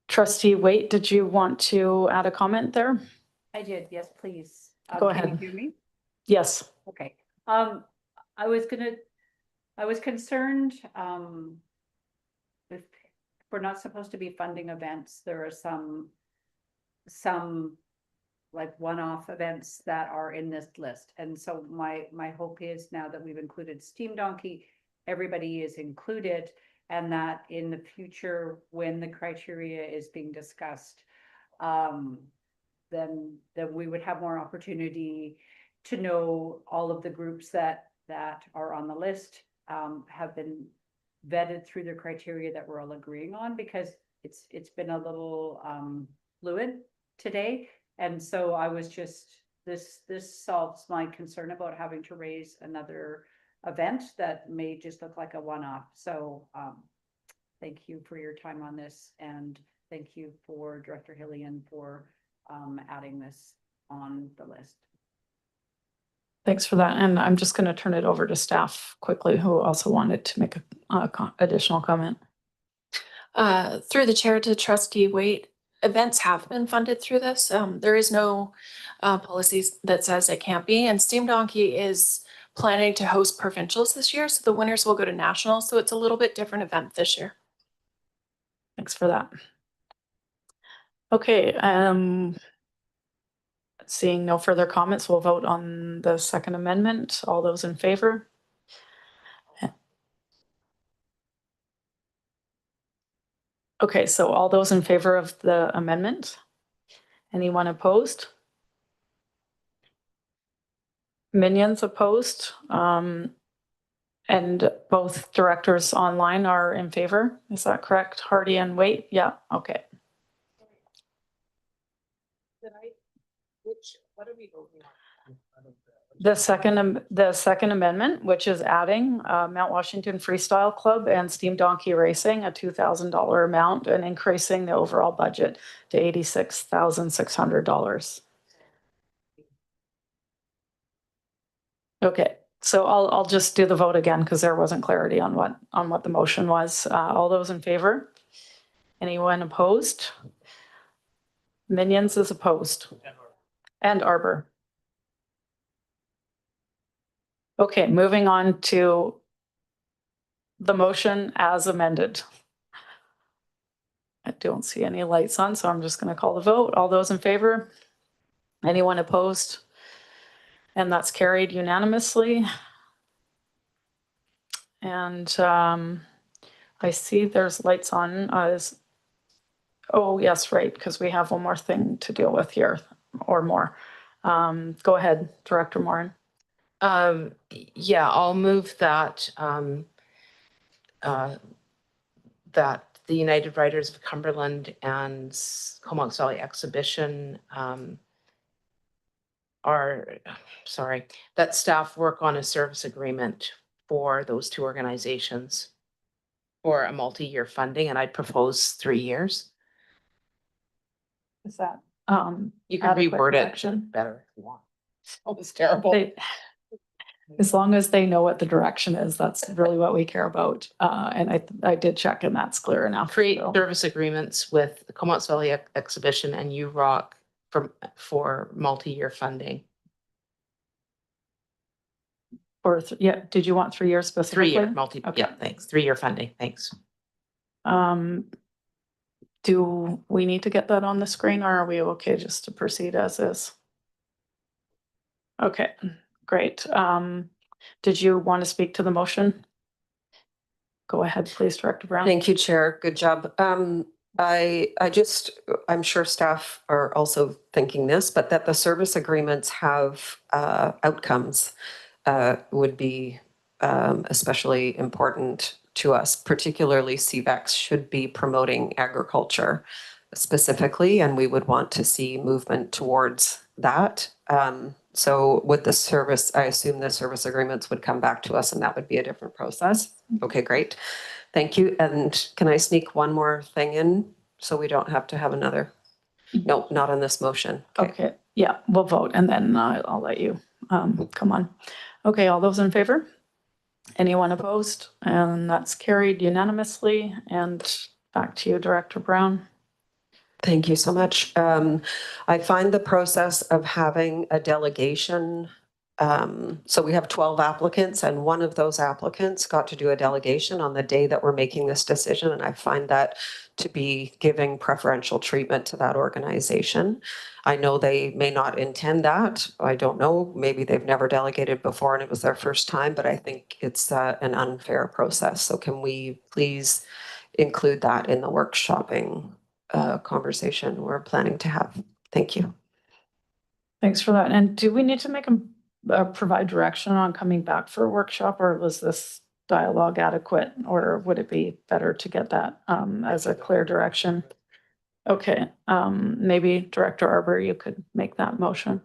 Trustee Waite, did you want to add a comment there? I did, yes, please. Go Can ahead. you hear me? Yes. Okay. I was concerned, if we're not supposed to be funding events, there are some like one-off events that are in this list. And so my hope is now that we've included Steam Donkey, everybody is included, and that in the future, when the criteria is being discussed, then we would have more opportunity to know all of the groups that are on the list, have been vetted through the criteria that we're all agreeing on, because it's been a little fluid today. And so I was just, this solves my concern about having to raise another event that may just look like a one-off. So thank you for your time on this, and thank you for Director Hillian for adding this on the list. Thanks for that. And I'm just going to turn it over to staff quickly, who also wanted to make a additional comment. Through the chair to Trustee Waite, events have been funded through this. There is no policies that says it can't be. And Steam Donkey is planning to host provincials this year, so the winners will go to nationals. So it's a little bit different event this year. Thanks for that. Okay, seeing no further comments, we'll vote on the second amendment. All those in favor? Okay, so all those in favor of the amendment? Anyone opposed? Minions opposed? And both directors online are in favor, is that correct? Hardy and Waite? Yeah, okay. What are we voting on? The second amendment, which is adding Mount Washington Freestyle Club and Steam Donkey Racing, a $2,000 amount, and increasing the overall budget to $86,600. Okay, so I'll just do the vote again because there wasn't clarity on what the motion was. All those in favor? Anyone opposed? Minions is opposed. And Arbor. Okay, moving on to the motion as amended. I don't see any lights on, so I'm just going to call the vote. All those in favor? Anyone opposed? And that's carried unanimously. And I see there's lights on. Oh, yes, right, because we have one more thing to deal with here, or more. Go ahead, Director Morin. Yeah, I'll move that that the United Writers of Cumberland and Comox Valley Exhibition that staff work on a service agreement for those two organizations for a multi-year funding, and I'd propose 3 years. Is that you can reword it better if you want. Oh, it's terrible. As long as they know what the direction is, that's really what we care about. And I did check, and that's clear enough. Create service agreements with the Comox Valley Exhibition and UROC for multi-year funding. Or yeah, did you want 3 years specifically? 3 year yeah, thanks. 3 year funding, thanks. Do we need to get that on the screen, or are we okay just to proceed as is? Okay, great. Did you want to speak to the motion? Go ahead, please, Director Brown. Thank you, Chair. Good job. I'm sure staff are also thinking this, but that the service agreements have outcomes would be especially important to us. Particularly, CVEX should be promoting agriculture specifically, and we would want to see movement towards that. So with the service, I assume the service agreements would come back to us, and that would be a different process. Okay, great. Thank you. And can I sneak one more thing in so we don't have to have another? No, not on this motion. Okay. Yeah, we'll vote, and then I'll let you come on. Okay, all those in favor? Anyone opposed? And that's carried unanimously. And back to you, Director Brown. Thank you so much. I find the process of having a delegation So we have 12 applicants, and one of those applicants got to do a delegation on the day that we're making this decision. And I find that to be giving preferential treatment to that organization. I know they may not intend that. I don't know. Maybe they've never delegated before and it was their first time, but I think it's an unfair process. So can we please include that in the workshopping conversation we're planning to have? Thank you. Thanks for that. And do we need to make them provide direction on coming back for a workshop, or was this dialogue adequate, or would it be better to get that as a clear direction? Okay, maybe Director Arbor, you could make that motion.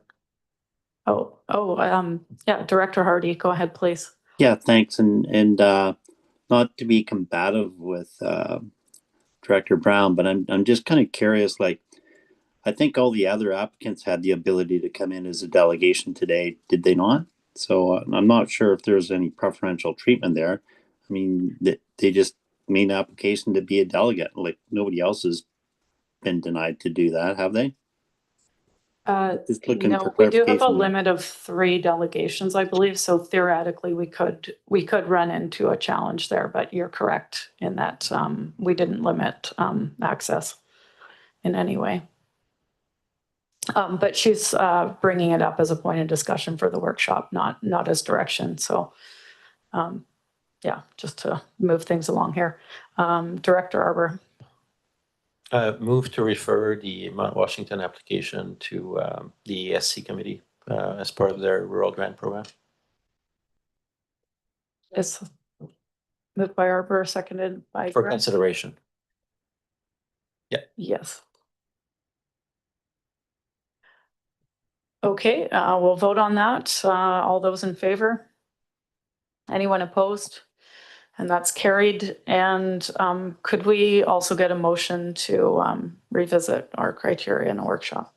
Yeah, Director Hardy, go ahead, please. Yeah, thanks. And not to be combative with Director Brown, but I'm just kind of curious, like, I think all the other applicants had the ability to come in as a delegation today, did they not? So I'm not sure if there's any preferential treatment there. I mean, they just made an application to be a delegate. Like, nobody else has been denied to do that, have they? Just looking for No, we do have a clarification there. limit of 3 delegations, I believe. So theoretically, we could run into a challenge there, but you're correct in that we didn't limit access in any way. But she's bringing it up as a point of discussion for the workshop, not as direction. So yeah, just to move things along here. Director Arbor. Move to refer the Mount Washington application to the ESC committee as part of their rural grant program. Is moved by Arbor, seconded by For Grant. consideration. Yeah. Yes. Okay, we'll vote on that. All those in favor? Anyone opposed? And that's carried. And could we also get a motion to revisit our criteria in a workshop?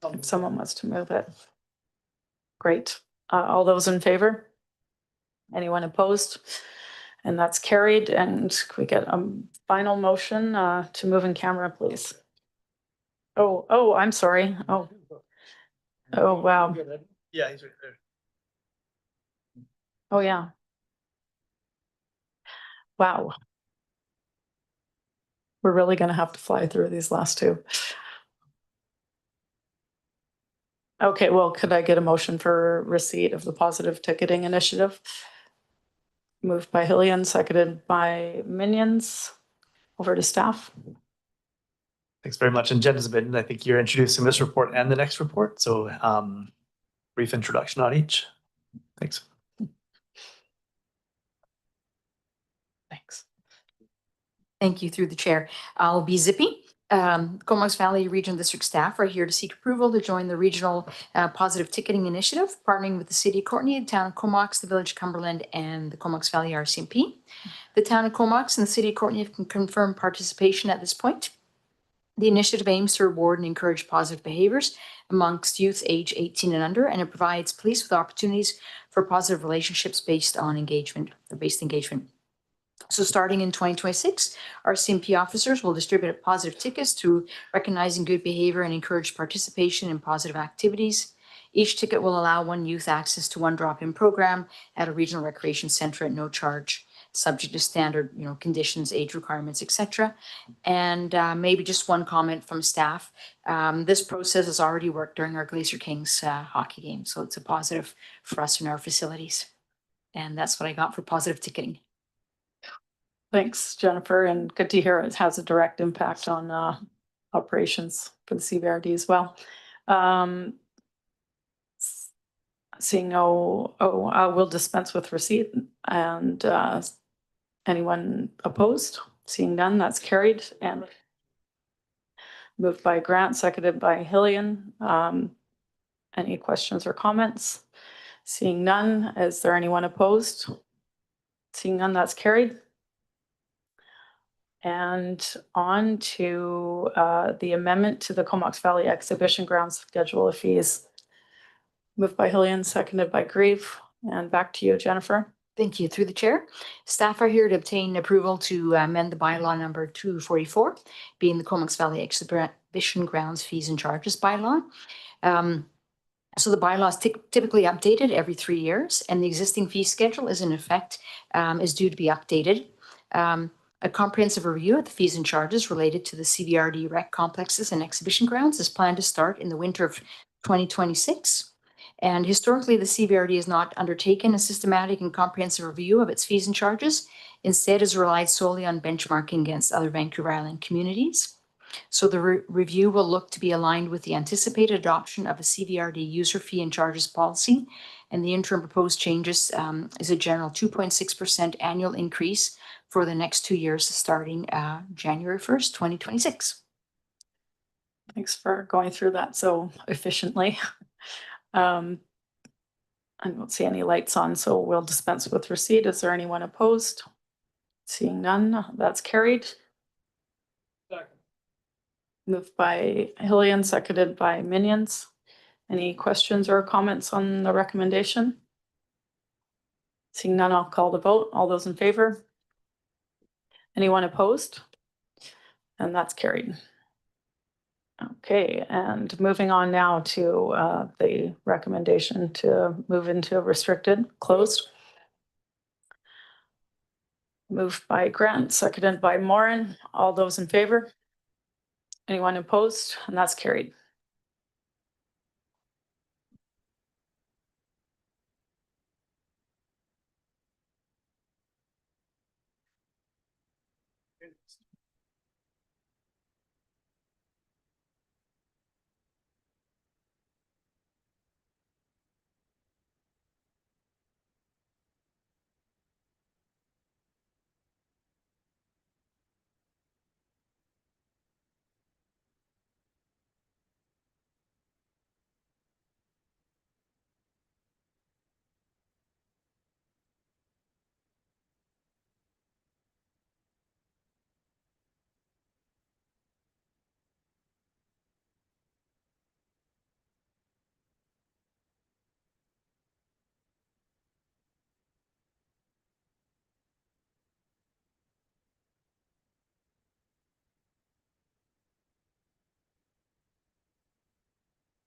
If someone wants to move it. Great. All those in favor? Anyone opposed? And that's carried. And could we get a final motion to move in camera, please? Oh, I'm sorry. Oh, wow. Yeah, he's right there. Oh, yeah. Wow. We're really going to have to fly through these last 2. Okay, well, could I get a motion for receipt of the positive ticketing initiative? Moved by Hillian, seconded by Minions. Over to staff. Thanks very much. And Jen has been, I think you're introducing this report and the next report. So brief introduction on each. Thanks. Thanks. Thank you through the chair. I'll be zippy. Comox Valley Regional District staff are here to seek approval to join the regional positive ticketing initiative, partnering with the City of Courtenay, the Town of Comox, the Village of Cumberland, and the Comox Valley RCMP. The Town of Comox and the City of Courtenay can confirm participation at this point. The initiative aims to reward and encourage positive behaviors amongst youth age 18 and under, and it provides police with opportunities for positive relationships based engagement. So starting in 2026, our CMP officers will distribute positive tickets to recognizing good behavior and encourage participation in positive activities. Each ticket will allow one youth access to one drop-in program at a regional recreation center at no charge, subject to standard, conditions, age requirements, etc. And maybe just one comment from staff. This process has already worked during our Glacier Kings hockey game, so it's a positive for us in our facilities. And that's what I got for positive ticketing. Thanks, Jennifer, and good to hear it has a direct impact on operations for the CVRD as well. Seeing we'll dispense with receipt. And anyone opposed? Seeing none, that's carried. And moved by Grant, seconded by Hillian. Any questions or comments? Seeing none, is there anyone opposed? Seeing none, that's carried. And on to the amendment to the Comox Valley Exhibition Grounds Schedule of Fees. Moved by Hillian, seconded by Grieve. And back to you, Jennifer. Thank you. Through the chair, staff are here to obtain approval to amend the bylaw number 244, being the Comox Valley Exhibition Grounds Fees and Charges bylaw. So the bylaws typically updated every 3 years, and the existing fee schedule is in effect, is due to be updated. A comprehensive review of the fees and charges related to the CVRD rec complexes and exhibition grounds is planned to start in the winter of 2026. And historically, the CVRD has not undertaken a systematic and comprehensive review of its fees and charges. Instead, has relied solely on benchmarking against other Vancouver Island communities. So the review will look to be aligned with the anticipated adoption of a CVRD user fee and charges policy. And the interim proposed changes is a general 2.6% annual increase for the next 2 years, starting January 1st, 2026. Thanks for going through that so efficiently. I don't see any lights on, so we'll dispense with receipt. Is there anyone opposed? Seeing none, that's carried. Moved by Hillian, seconded by Minions. Any questions or comments on the recommendation? Seeing none, I'll call the vote. All those in favor? Anyone opposed? And that's carried. Okay, and moving on now to the recommendation to move into restricted, closed. Moved by Grant, seconded by Morin. All those in favor? Anyone opposed? And that's carried.